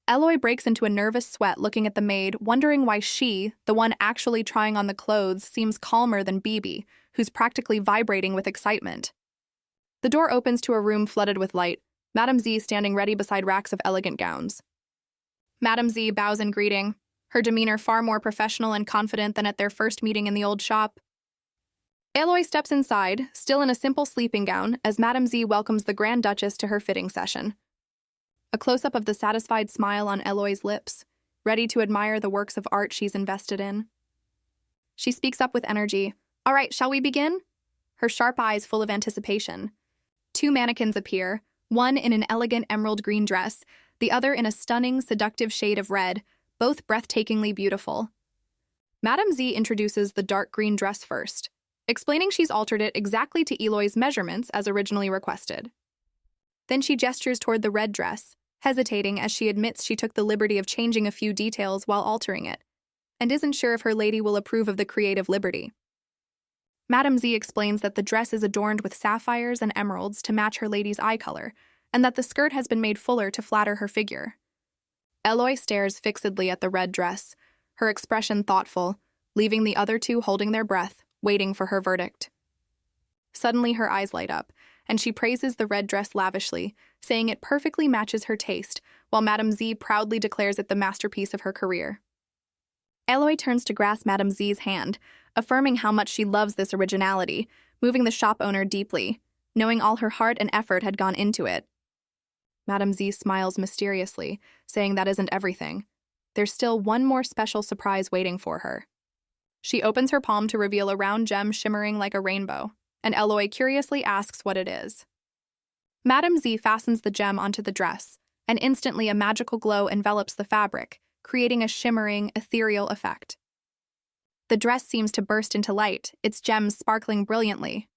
Eloy breaks into a nervous sweat looking at the maid, wondering why she, the one actually trying on the clothes, seems calmer than Bibi, who's practically vibrating with excitement. The door opens to a room flooded with light, Madame Z standing ready beside racks of elegant gowns. Madame Z bows in greeting, her demeanor far more professional and confident than at their first meeting in the old shop. Eloy steps inside, still in a simple sleeping gown, as Madame Z welcomes the Grand Duchess to her fitting session. A close-up of the satisfied smile on Eloy's lips, ready to admire the works of art she's invested in. She speaks up with energy. "All right, shall we begin?" Her sharp eyes full of anticipation. 2 mannequins appear, one in an elegant emerald green dress, the other in a stunning, seductive shade of red, both breathtakingly beautiful. Madame Z introduces the dark green dress first, explaining she's altered it exactly to Eloy's measurements as originally requested. Then she gestures toward the red dress, hesitating as she admits she took the liberty of changing a few details while altering it, and isn't sure if her lady will approve of the creative liberty. Madame Z explains that the dress is adorned with sapphires and emeralds to match her lady's eye color, and that the skirt has been made fuller to flatter her figure. Eloy stares fixedly at the red dress, her expression thoughtful, leaving the other 2 holding their breath, waiting for her verdict. Suddenly her eyes light up, and she praises the red dress lavishly, saying it perfectly matches her taste, while Madame Z proudly declares it the masterpiece of her career. Eloy turns to grasp Madame Z's hand, affirming how much she loves this originality, moving the shop owner deeply, knowing all her heart and effort had gone into it. Madame Z smiles mysteriously, saying that isn't everything. There's still one more special surprise waiting for her. She opens her palm to reveal a round gem shimmering like a rainbow, and Eloy curiously asks what it is. Madame Z fastens the gem onto the dress, and instantly a magical glow envelops the fabric, creating a shimmering, ethereal effect. The dress seems to burst into light, its gems sparkling brilliantly.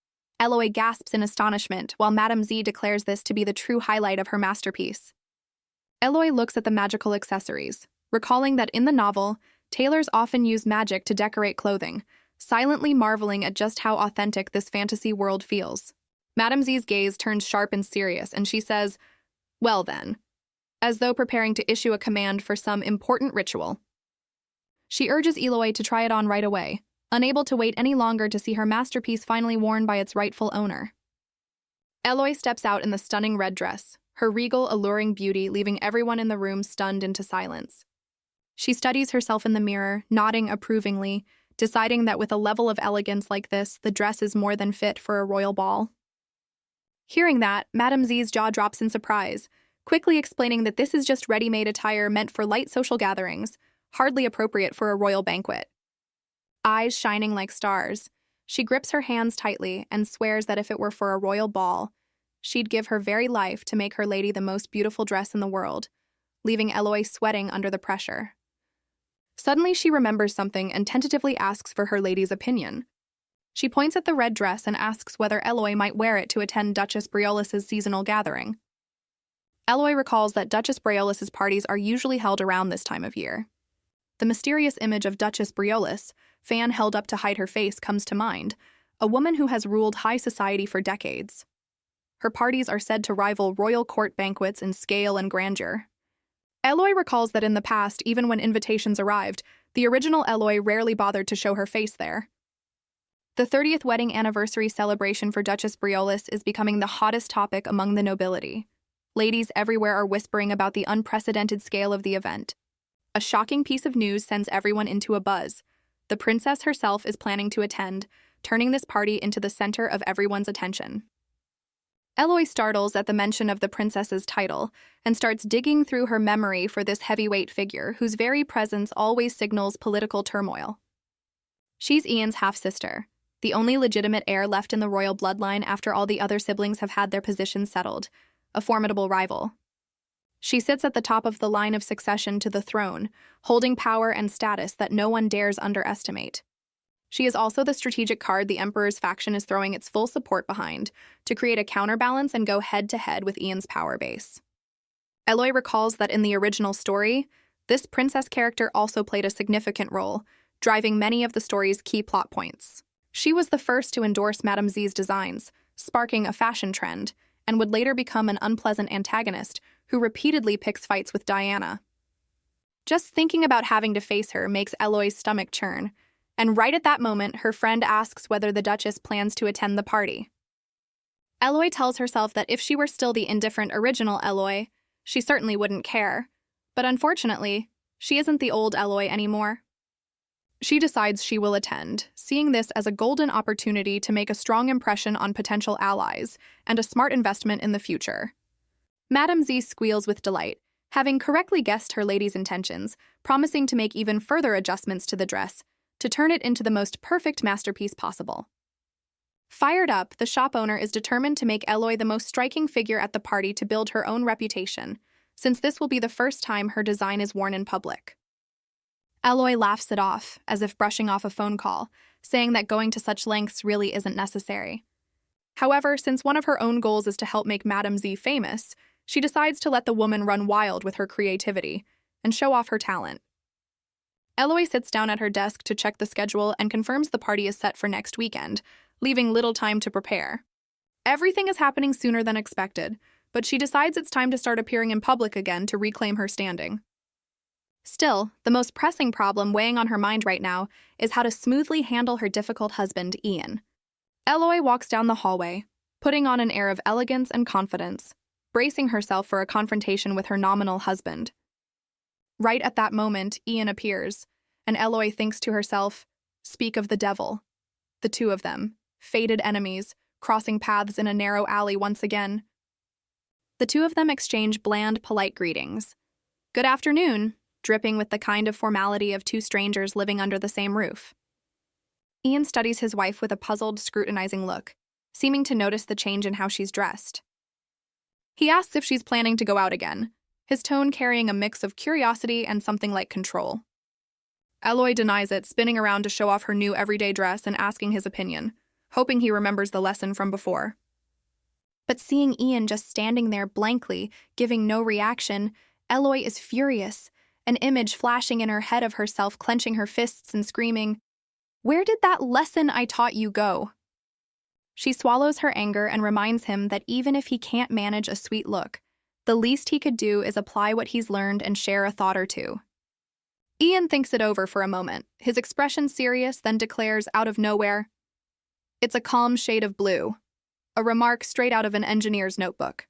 Eloy gasps in astonishment, while Madame Z declares this to be the true highlight of her masterpiece. Eloy looks at the magical accessories, recalling that in the novel, Tailors often use magic to decorate clothing, silently marveling at just how authentic this fantasy world feels. Madame Z's gaze turns sharp and serious, and she says, "Well then," as though preparing to issue a command for some important ritual. She urges Eloy to try it on right away, unable to wait any longer to see her masterpiece finally worn by its rightful owner. Eloy steps out in the stunning red dress, her regal, alluring beauty leaving everyone in the room stunned into silence. She studies herself in the mirror, nodding approvingly, deciding that with a level of elegance like this, the dress is more than fit for a royal ball. Hearing that, Madame Z's jaw drops in surprise, quickly explaining that this is just ready-made attire meant for light social gatherings, hardly appropriate for a royal banquet. Eyes shining like stars, she grips her hands tightly and swears that if it were for a royal ball, she'd give her very life to make her lady the most beautiful dress in the world, leaving Eloy sweating under the pressure. Suddenly she remembers something and tentatively asks for her lady's opinion. She points at the red dress and asks whether Eloy might wear it to attend Duchess Briolis's seasonal gathering. Eloy recalls that Duchess Briolis's parties are usually held around this time of year. The mysterious image of Duchess Briolis, fan held up to hide her face, comes to mind, a woman who has ruled high society for decades. Her parties are said to rival royal court banquets in scale and grandeur. Eloy recalls that in the past, even when invitations arrived, the original Eloy rarely bothered to show her face there. The 30th wedding anniversary celebration for Duchess Briolis is becoming the hottest topic among the nobility. Ladies everywhere are whispering about the unprecedented scale of the event. A shocking piece of news sends everyone into a buzz. The princess herself is planning to attend, turning this party into the center of everyone's attention. Eloy startles at the mention of the princess's title and starts digging through her memory for this heavyweight figure whose very presence always signals political turmoil. She's Ian's half-sister, the only legitimate heir left in the royal bloodline after all the other siblings have had their positions settled, a formidable rival. She sits at the top of the line of succession to the throne, holding power and status that no one dares underestimate. She is also the strategic card the Emperor's faction is throwing its full support behind to create a counterbalance and go head-to-head with Ian's power base. Eloy recalls that in the original story, this princess character also played a significant role, driving many of the story's key plot points. She was the first to endorse Madame Z's designs, sparking a fashion trend, and would later become an unpleasant antagonist who repeatedly picks fights with Diana. Just thinking about having to face her makes Eloy's stomach churn, and right at that moment, her friend asks whether the Duchess plans to attend the party. Eloy tells herself that if she were still the indifferent original Eloy, she certainly wouldn't care, but unfortunately, she isn't the old Eloy anymore. She decides she will attend, seeing this as a golden opportunity to make a strong impression on potential allies and a smart investment in the future. Madame Z squeals with delight, having correctly guessed her lady's intentions, promising to make even further adjustments to the dress to turn it into the most perfect masterpiece possible. Fired up, the shop owner is determined to make Eloy the most striking figure at the party to build her own reputation, since this will be the first time her design is worn in public. Eloy laughs it off, as if brushing off a phone call, saying that going to such lengths really isn't necessary. However, since one of her own goals is to help make Madame Z famous, she decides to let the woman run wild with her creativity and show off her talent. Eloy sits down at her desk to check the schedule and confirms the party is set for next weekend, leaving little time to prepare. Everything is happening sooner than expected, but she decides it's time to start appearing in public again to reclaim her standing. Still, the most pressing problem weighing on her mind right now is how to smoothly handle her difficult husband, Ian. Eloy walks down the hallway, putting on an air of elegance and confidence, bracing herself for a confrontation with her nominal husband. Right at that moment, Ian appears, and Eloy thinks to herself, "Speak of the devil." The two of them, fated enemies, crossing paths in a narrow alley once again. The two of them exchange bland, polite greetings. "Good afternoon," dripping with the kind of formality of two strangers living under the same roof. Ian studies his wife with a puzzled, scrutinizing look, seeming to notice the change in how she's dressed. He asks if she's planning to go out again, his tone carrying a mix of curiosity and something like control. Eloy denies it, spinning around to show off her new everyday dress and asking his opinion, hoping he remembers the lesson from before. But seeing Ian just standing there blankly, giving no reaction, Eloy is furious, an image flashing in her head of herself clenching her fists and screaming, "Where did that lesson I taught you go?" She swallows her anger and reminds him that even if he can't manage a sweet look, the least he could do is apply what he's learned and share a thought or two. Ian thinks it over for a moment, his expression serious, then declares out of nowhere, "It's a calm shade of blue," a remark straight out of an engineer's notebook.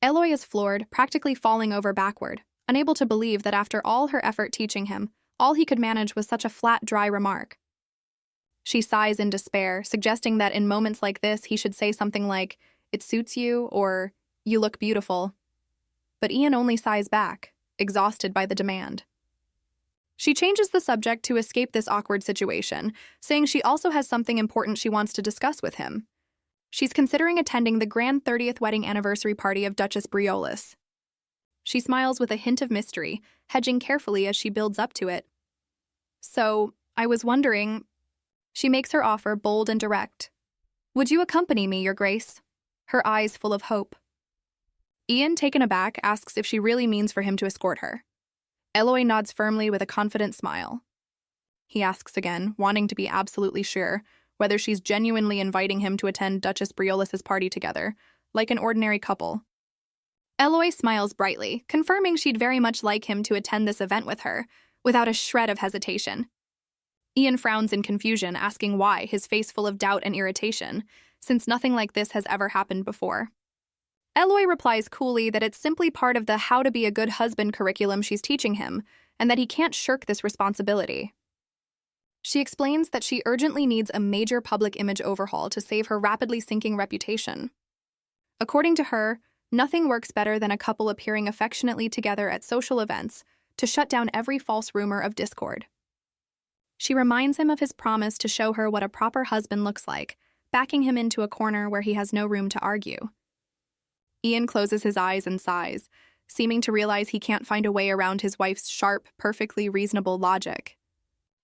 Eloy is floored, practically falling over backward, unable to believe that after all her effort teaching him, all he could manage was such a flat, dry remark. She sighs in despair, suggesting that in moments like this he should say something like, "It suits you," or "You look beautiful." But Ian only sighs back, exhausted by the demand. She changes the subject to escape this awkward situation, saying she also has something important she wants to discuss with him. She's considering attending the grand 30th wedding anniversary party of Duchess Briolis. She smiles with a hint of mystery, hedging carefully as she builds up to it. "So, I was wondering..." She makes her offer bold and direct. "Would you accompany me, Your Grace?" Her eyes full of hope. Ian, taken aback, asks if she really means for him to escort her. Eloy nods firmly with a confident smile. He asks again, wanting to be absolutely sure whether she's genuinely inviting him to attend Duchess Briolis' party together, like an ordinary couple. Eloy smiles brightly, confirming she'd very much like him to attend this event with her, without a shred of hesitation. Ian frowns in confusion, asking why, his face full of doubt and irritation, since nothing like this has ever happened before. Eloy replies coolly that it's simply part of the How to Be a Good Husband curriculum she's teaching him, and that he can't shirk this responsibility. She explains that she urgently needs a major public image overhaul to save her rapidly sinking reputation. According to her, nothing works better than a couple appearing affectionately together at social events to shut down every false rumor of discord. She reminds him of his promise to show her what a proper husband looks like, backing him into a corner where he has no room to argue. Ian closes his eyes and sighs, seeming to realize he can't find a way around his wife's sharp, perfectly reasonable logic.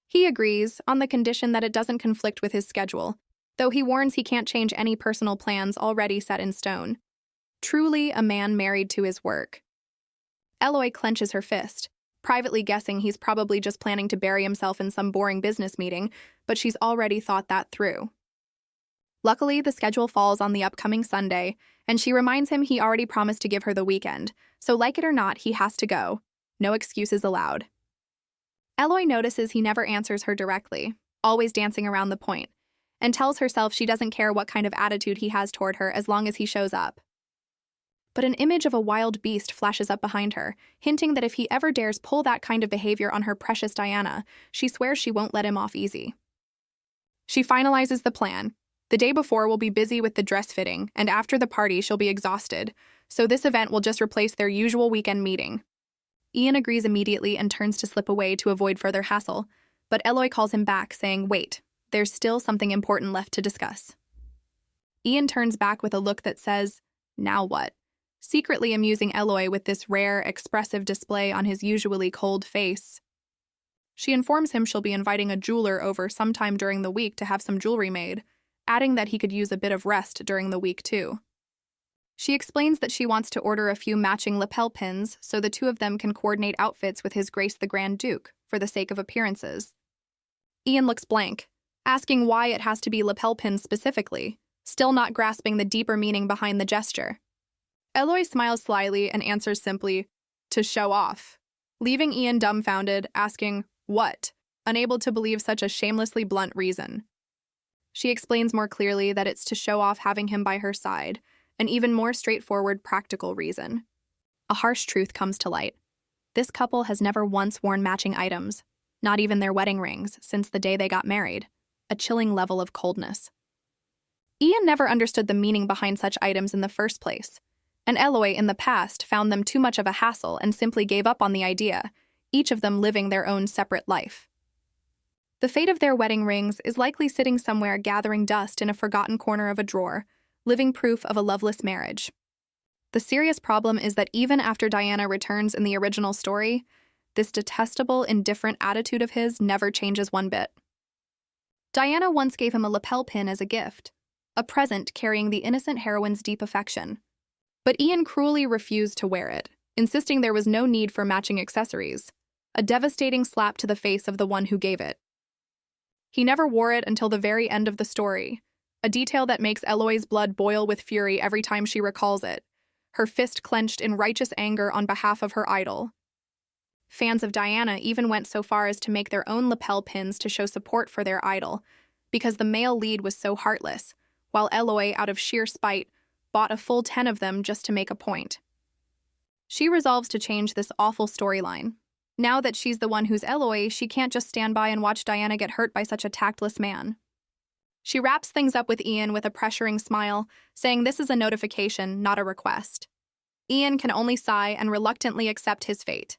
He agrees, on the condition that it doesn't conflict with his schedule, though he warns he can't change any personal plans already set in stone. Truly a man married to his work. Eloy clenches her fist, privately guessing he's probably just planning to bury himself in some boring business meeting, but she's already thought that through. Luckily, the schedule falls on the upcoming Sunday, and she reminds him he already promised to give her the weekend, so like it or not, he has to go. No excuses allowed. Eloy notices he never answers her directly, always dancing around the point, and tells herself she doesn't care what kind of attitude he has toward her as long as he shows up. But an image of a wild beast flashes up behind her, hinting that if he ever dares pull that kind of behavior on her precious Diana, she swears she won't let him off easy. She finalizes the plan. The day before will be busy with the dress fitting, and after the party she'll be exhausted, so this event will just replace their usual weekend meeting. Ian agrees immediately and turns to slip away to avoid further hassle, but Eloy calls him back, saying, "Wait, there's still something important left to discuss." Ian turns back with a look that says, "Now what?" secretly amusing Eloy with this rare, expressive display on his usually cold face. She informs him she'll be inviting a jeweler over sometime during the week to have some jewelry made, adding that he could use a bit of rest during the week too. She explains that she wants to order a few matching lapel pins so the two of them can coordinate outfits with His Grace the Grand Duke for the sake of appearances. Ian looks blank, asking why it has to be lapel pins specifically, still not grasping the deeper meaning behind the gesture. Eloy smiles slyly and answers simply, "To show off," leaving Ian dumbfounded, asking, "What?" unable to believe such a shamelessly blunt reason. She explains more clearly that it's to show off having him by her side, an even more straightforward, practical reason. A harsh truth comes to light. This couple has never once worn matching items, not even their wedding rings, since the day they got married, a chilling level of coldness. Ian never understood the meaning behind such items in the first place, and Eloy in the past found them too much of a hassle and simply gave up on the idea, each of them living their own separate life. The fate of their wedding rings is likely sitting somewhere gathering dust in a forgotten corner of a drawer, living proof of a loveless marriage. The serious problem is that even after Diana returns in the original story, this detestable, indifferent attitude of his never changes one bit. Diana once gave him a lapel pin as a gift, a present carrying the innocent heroine's deep affection. But Ian cruelly refused to wear it, insisting there was no need for matching accessories. a devastating slap to the face of the one who gave it. He never wore it until the very end of the story, a detail that makes Eloy's blood boil with fury every time she recalls it, her fist clenched in righteous anger on behalf of her idol. Fans of Diana even went so far as to make their own lapel pins to show support for their idol, because the male lead was so heartless, while Eloy, out of sheer spite, bought a full 10 of them just to make a point. She resolves to change this awful storyline. Now that she's the one who's Eloy, she can't just stand by and watch Diana get hurt by such a tactless man. She wraps things up with Ian with a pressuring smile, saying this is a notification, not a request. Ian can only sigh and reluctantly accept his fate.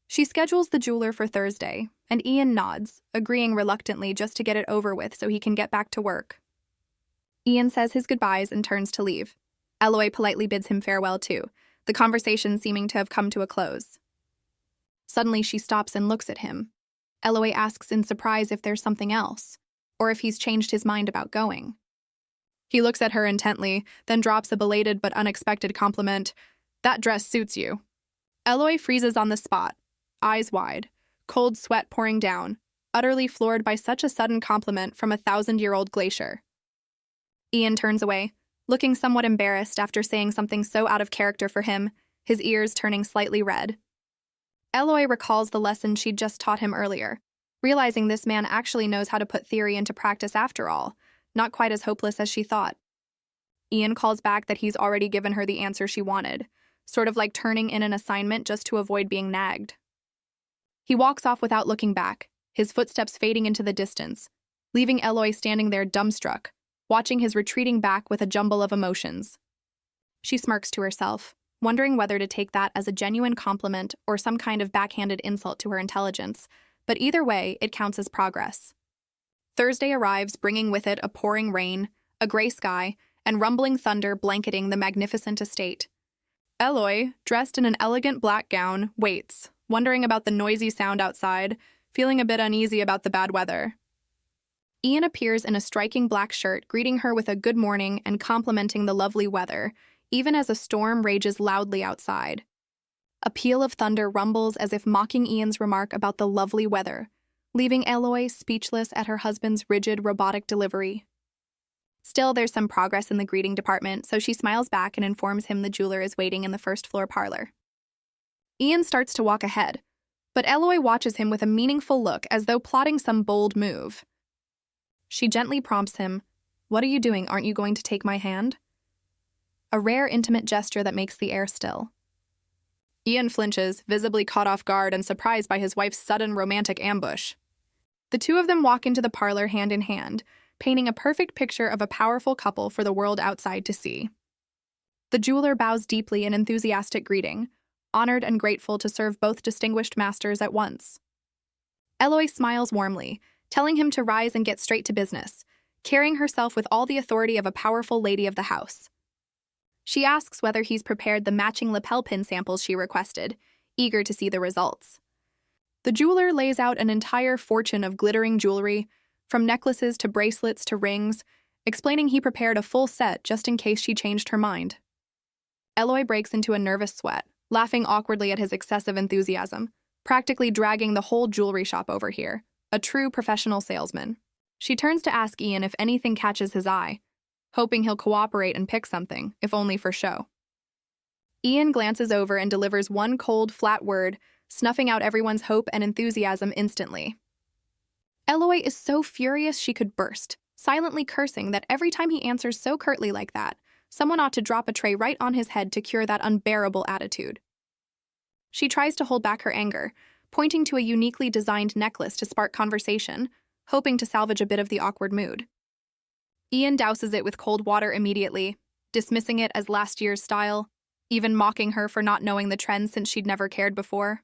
She schedules the jeweler for Thursday, and Ian nods, agreeing reluctantly just to get it over with so he can get back to work. Ian says his goodbyes and turns to leave. Eloy politely bids him farewell too, the conversation seeming to have come to a close. Suddenly she stops and looks at him. Eloy asks in surprise if there's something else, or if he's changed his mind about going. He looks at her intently, then drops a belated but unexpected compliment. "That dress suits you." Eloy freezes on the spot, eyes wide, cold sweat pouring down, utterly floored by such a sudden compliment from a 1,000-year-old glacier. Ian turns away, looking somewhat embarrassed after saying something so out of character for him, his ears turning slightly red. Eloy recalls the lesson she'd just taught him earlier, realizing this man actually knows how to put theory into practice after all, not quite as hopeless as she thought. Ian calls back that he's already given her the answer she wanted, sort of like turning in an assignment just to avoid being nagged. He walks off without looking back, his footsteps fading into the distance, leaving Eloy standing there dumbstruck, watching his retreating back with a jumble of emotions. She smirks to herself, wondering whether to take that as a genuine compliment or some kind of backhanded insult to her intelligence, but either way, it counts as progress. Thursday arrives, bringing with it a pouring rain, a gray sky, and rumbling thunder blanketing the magnificent estate. Eloy, dressed in an elegant black gown, waits, wondering about the noisy sound outside, feeling a bit uneasy about the bad weather. Ian appears in a striking black shirt, greeting her with a good morning and complimenting the lovely weather, even as a storm rages loudly outside. A peal of thunder rumbles as if mocking Ian's remark about the lovely weather, leaving Eloy speechless at her husband's rigid, robotic delivery. Still, there's some progress in the greeting department, so she smiles back and informs him the jeweler is waiting in the first-floor parlor. Ian starts to walk ahead, but Eloy watches him with a meaningful look as though plotting some bold move. She gently prompts him, "What are you doing? Aren't you going to take my hand?" A rare, intimate gesture that makes the air still. Ian flinches, visibly caught off guard and surprised by his wife's sudden romantic ambush. The two of them walk into the parlor hand in hand, painting a perfect picture of a powerful couple for the world outside to see. The jeweler bows deeply in enthusiastic greeting, honored and grateful to serve both distinguished masters at once. Eloy smiles warmly, telling him to rise and get straight to business, carrying herself with all the authority of a powerful lady of the house. She asks whether he's prepared the matching lapel pin samples she requested, eager to see the results. The jeweler lays out an entire fortune of glittering jewelry, from necklaces to bracelets to rings, explaining he prepared a full set just in case she changed her mind. Eloy breaks into a nervous sweat, laughing awkwardly at his excessive enthusiasm, practically dragging the whole jewelry shop over here, a true professional salesman. She turns to ask Ian if anything catches his eye, hoping he'll cooperate and pick something, if only for show. Ian glances over and delivers one cold, flat word, snuffing out everyone's hope and enthusiasm instantly. Eloy is so furious she could burst, silently cursing that every time he answers so curtly like that, someone ought to drop a tray right on his head to cure that unbearable attitude. She tries to hold back her anger, pointing to a uniquely designed necklace to spark conversation, hoping to salvage a bit of the awkward mood. Ian douses it with cold water immediately, dismissing it as last year's style, even mocking her for not knowing the trend since she'd never cared before.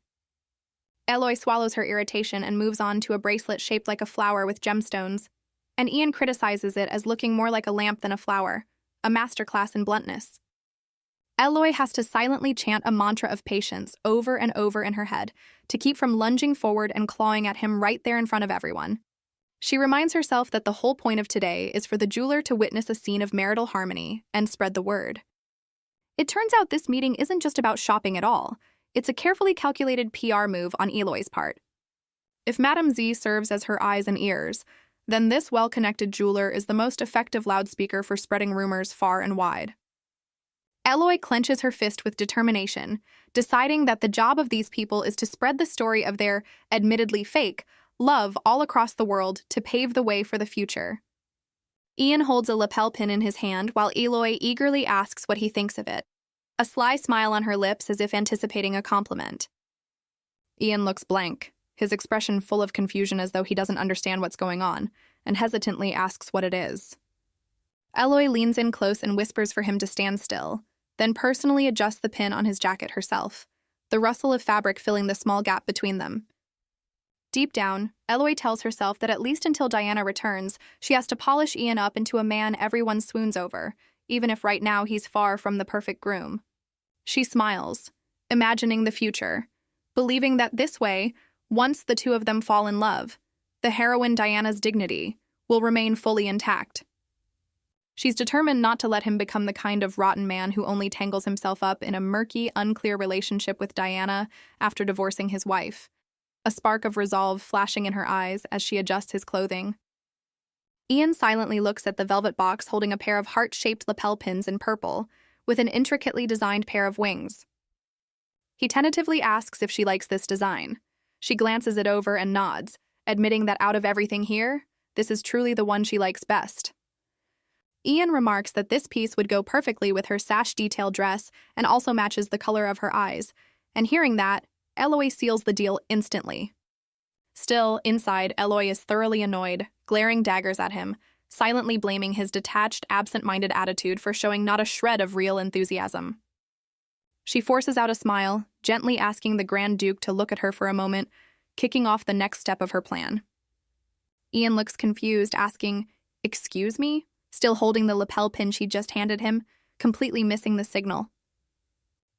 Eloy swallows her irritation and moves on to a bracelet shaped like a flower with gemstones, and Ian criticizes it as looking more like a lamp than a flower, a masterclass in bluntness. Eloy has to silently chant a mantra of patience over and over in her head to keep from lunging forward and clawing at him right there in front of everyone. She reminds herself that the whole point of today is for the jeweler to witness a scene of marital harmony and spread the word. It turns out this meeting isn't just about shopping at all. It's a carefully calculated PR move on Eloy's part. If Madame Z serves as her eyes and ears, then this well-connected jeweler is the most effective loudspeaker for spreading rumors far and wide. Eloy clenches her fist with determination, deciding that the job of these people is to spread the story of their, admittedly fake, love all across the world to pave the way for the future. Ian holds a lapel pin in his hand while Eloy eagerly asks what he thinks of it, a sly smile on her lips as if anticipating a compliment. Ian looks blank, his expression full of confusion as though he doesn't understand what's going on, and hesitantly asks what it is. Eloy leans in close and whispers for him to stand still, then personally adjusts the pin on his jacket herself, the rustle of fabric filling the small gap between them. Deep down, Eloy tells herself that at least until Diana returns, she has to polish Ian up into a man everyone swoons over, even if right now he's far from the perfect groom. She smiles, imagining the future, believing that this way, once the two of them fall in love, the heroine Diana's dignity will remain fully intact. She's determined not to let him become the kind of rotten man who only tangles himself up in a murky, unclear relationship with Diana after divorcing his wife, a spark of resolve flashing in her eyes as she adjusts his clothing. Ian silently looks at the velvet box holding a pair of heart-shaped lapel pins in purple, with an intricately designed pair of wings. He tentatively asks if she likes this design. She glances it over and nods, admitting that out of everything here, this is truly the one she likes best. Ian remarks that this piece would go perfectly with her sash-detailed dress and also matches the color of her eyes, and hearing that, Eloy seals the deal instantly. Still, inside, Eloy is thoroughly annoyed, glaring daggers at him, silently blaming his detached, absent-minded attitude for showing not a shred of real enthusiasm. She forces out a smile, gently asking the Grand Duke to look at her for a moment, kicking off the next step of her plan. Ian looks confused, asking, "Excuse me?" still holding the lapel pin she just handed him, completely missing the signal.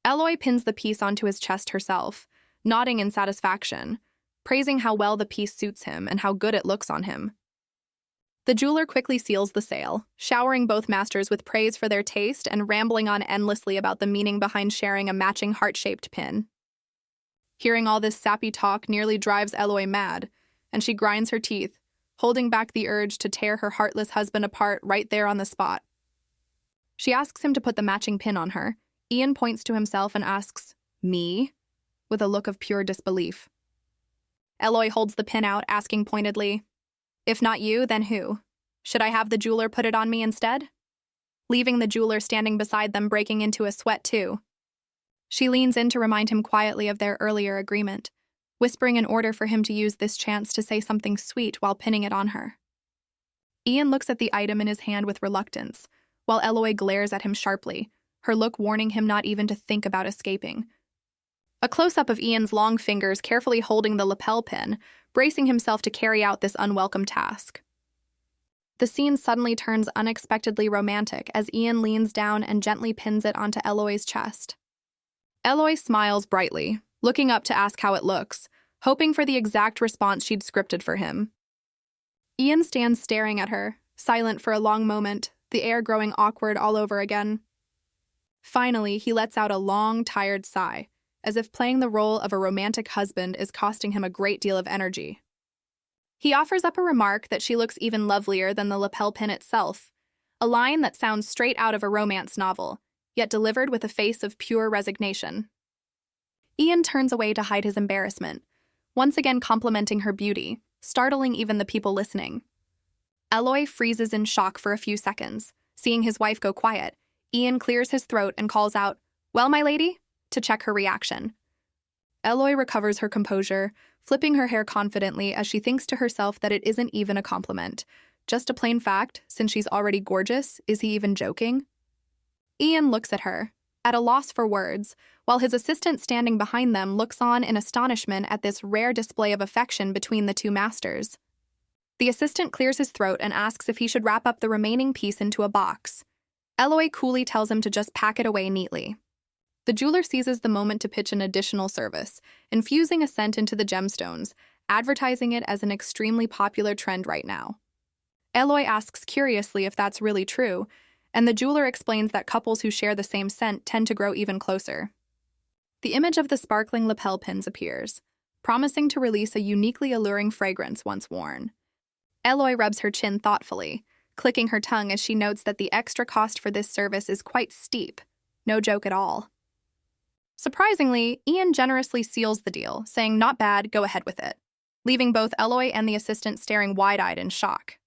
Eloy pins the piece onto his chest herself, nodding in satisfaction, praising how well the piece suits him and how good it looks on him. The jeweler quickly seals the sale, showering both masters with praise for their taste and rambling on endlessly about the meaning behind sharing a matching heart-shaped pin. Hearing all this sappy talk nearly drives Eloy mad, and she grinds her teeth, holding back the urge to tear her heartless husband apart right there on the spot. She asks him to put the matching pin on her. Ian points to himself and asks, "Me?" with a look of pure disbelief. Eloy holds the pin out, asking pointedly, "If not you, then who? Should I have the jeweler put it on me instead?" Leaving the jeweler standing beside them, breaking into a sweat too. She leans in to remind him quietly of their earlier agreement, whispering an order for him to use this chance to say something sweet while pinning it on her. Ian looks at the item in his hand with reluctance, while Eloy glares at him sharply, her look warning him not even to think about escaping. A close-up of Ian's long fingers carefully holding the lapel pin, bracing himself to carry out this unwelcome task. The scene suddenly turns unexpectedly romantic as Ian leans down and gently pins it onto Eloy's chest. Eloy smiles brightly, looking up to ask how it looks, hoping for the exact response she'd scripted for him. Ian stands staring at her, silent for a long moment, the air growing awkward all over again. Finally, he lets out a long, tired sigh, as if playing the role of a romantic husband is costing him a great deal of energy. He offers up a remark that she looks even lovelier than the lapel pin itself, a line that sounds straight out of a romance novel, yet delivered with a face of pure resignation. Ian turns away to hide his embarrassment, once again complimenting her beauty, startling even the people listening. Eloy freezes in shock for a few seconds. Seeing his wife go quiet, Ian clears his throat and calls out, "Well, my lady?" to check her reaction. Eloy recovers her composure, flipping her hair confidently as she thinks to herself that it isn't even a compliment. Just a plain fact, since she's already gorgeous, is he even joking? Ian looks at her, at a loss for words, while his assistant standing behind them looks on in astonishment at this rare display of affection between the two masters. The assistant clears his throat and asks if he should wrap up the remaining piece into a box. Eloy coolly tells him to just pack it away neatly. The jeweler seizes the moment to pitch an additional service, infusing a scent into the gemstones, advertising it as an extremely popular trend right now. Eloy asks curiously if that's really true, and the jeweler explains that couples who share the same scent tend to grow even closer. The image of the sparkling lapel pins appears, promising to release a uniquely alluring fragrance once worn. Eloy rubs her chin thoughtfully, clicking her tongue as she notes that the extra cost for this service is quite steep. No joke at all. Surprisingly, Ian generously seals the deal, saying, "Not bad, go ahead with it," leaving both Eloy and the assistant staring wide-eyed in shock.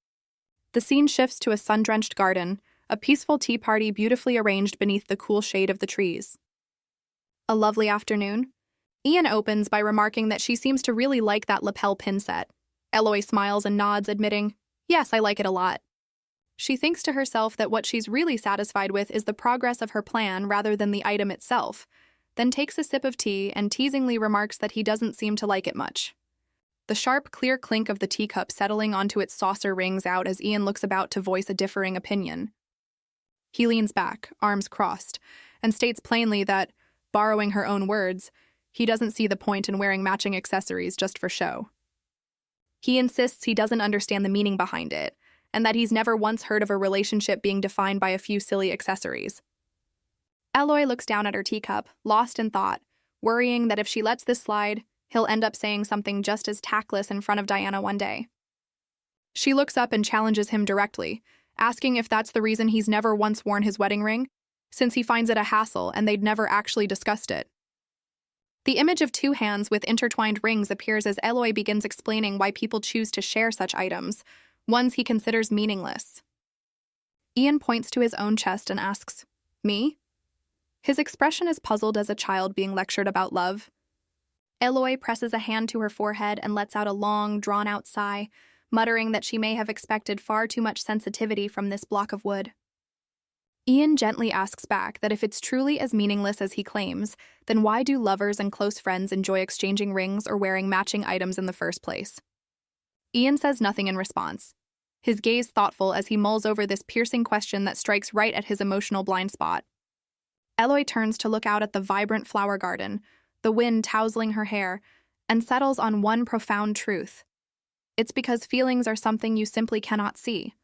The scene shifts to a sun-drenched garden, a peaceful tea party beautifully arranged beneath the cool shade of the trees. A lovely afternoon. Ian opens by remarking that she seems to really like that lapel pin set. Eloy smiles and nods, admitting, "Yes, I like it a lot." She thinks to herself that what she's really satisfied with is the progress of her plan rather than the item itself, then takes a sip of tea and teasingly remarks that he doesn't seem to like it much. The sharp, clear clink of the teacup settling onto its saucer rings out as Ian looks about to voice a differing opinion. He leans back, arms crossed, and states plainly that, borrowing her own words, he doesn't see the point in wearing matching accessories just for show. He insists he doesn't understand the meaning behind it, and that he's never once heard of a relationship being defined by a few silly accessories. Eloy looks down at her teacup, lost in thought, worrying that if she lets this slide, he'll end up saying something just as tactless in front of Diana one day. She looks up and challenges him directly, asking if that's the reason he's never once worn his wedding ring, since he finds it a hassle and they'd never actually discussed it. The image of two hands with intertwined rings appears as Eloy begins explaining why people choose to share such items, ones he considers meaningless. Ian points to his own chest and asks, "Me?" His expression is puzzled as a child being lectured about love. Eloy presses a hand to her forehead and lets out a long, drawn-out sigh, muttering that she may have expected far too much sensitivity from this block of wood. Ian gently asks back that if it's truly as meaningless as he claims, then why do lovers and close friends enjoy exchanging rings or wearing matching items in the first place? Ian says nothing in response, his gaze thoughtful as he mulls over this piercing question that strikes right at his emotional blind spot. Eloy turns to look out at the vibrant flower garden, the wind tousling her hair, and settles on one profound truth. It's because feelings are something you simply cannot see.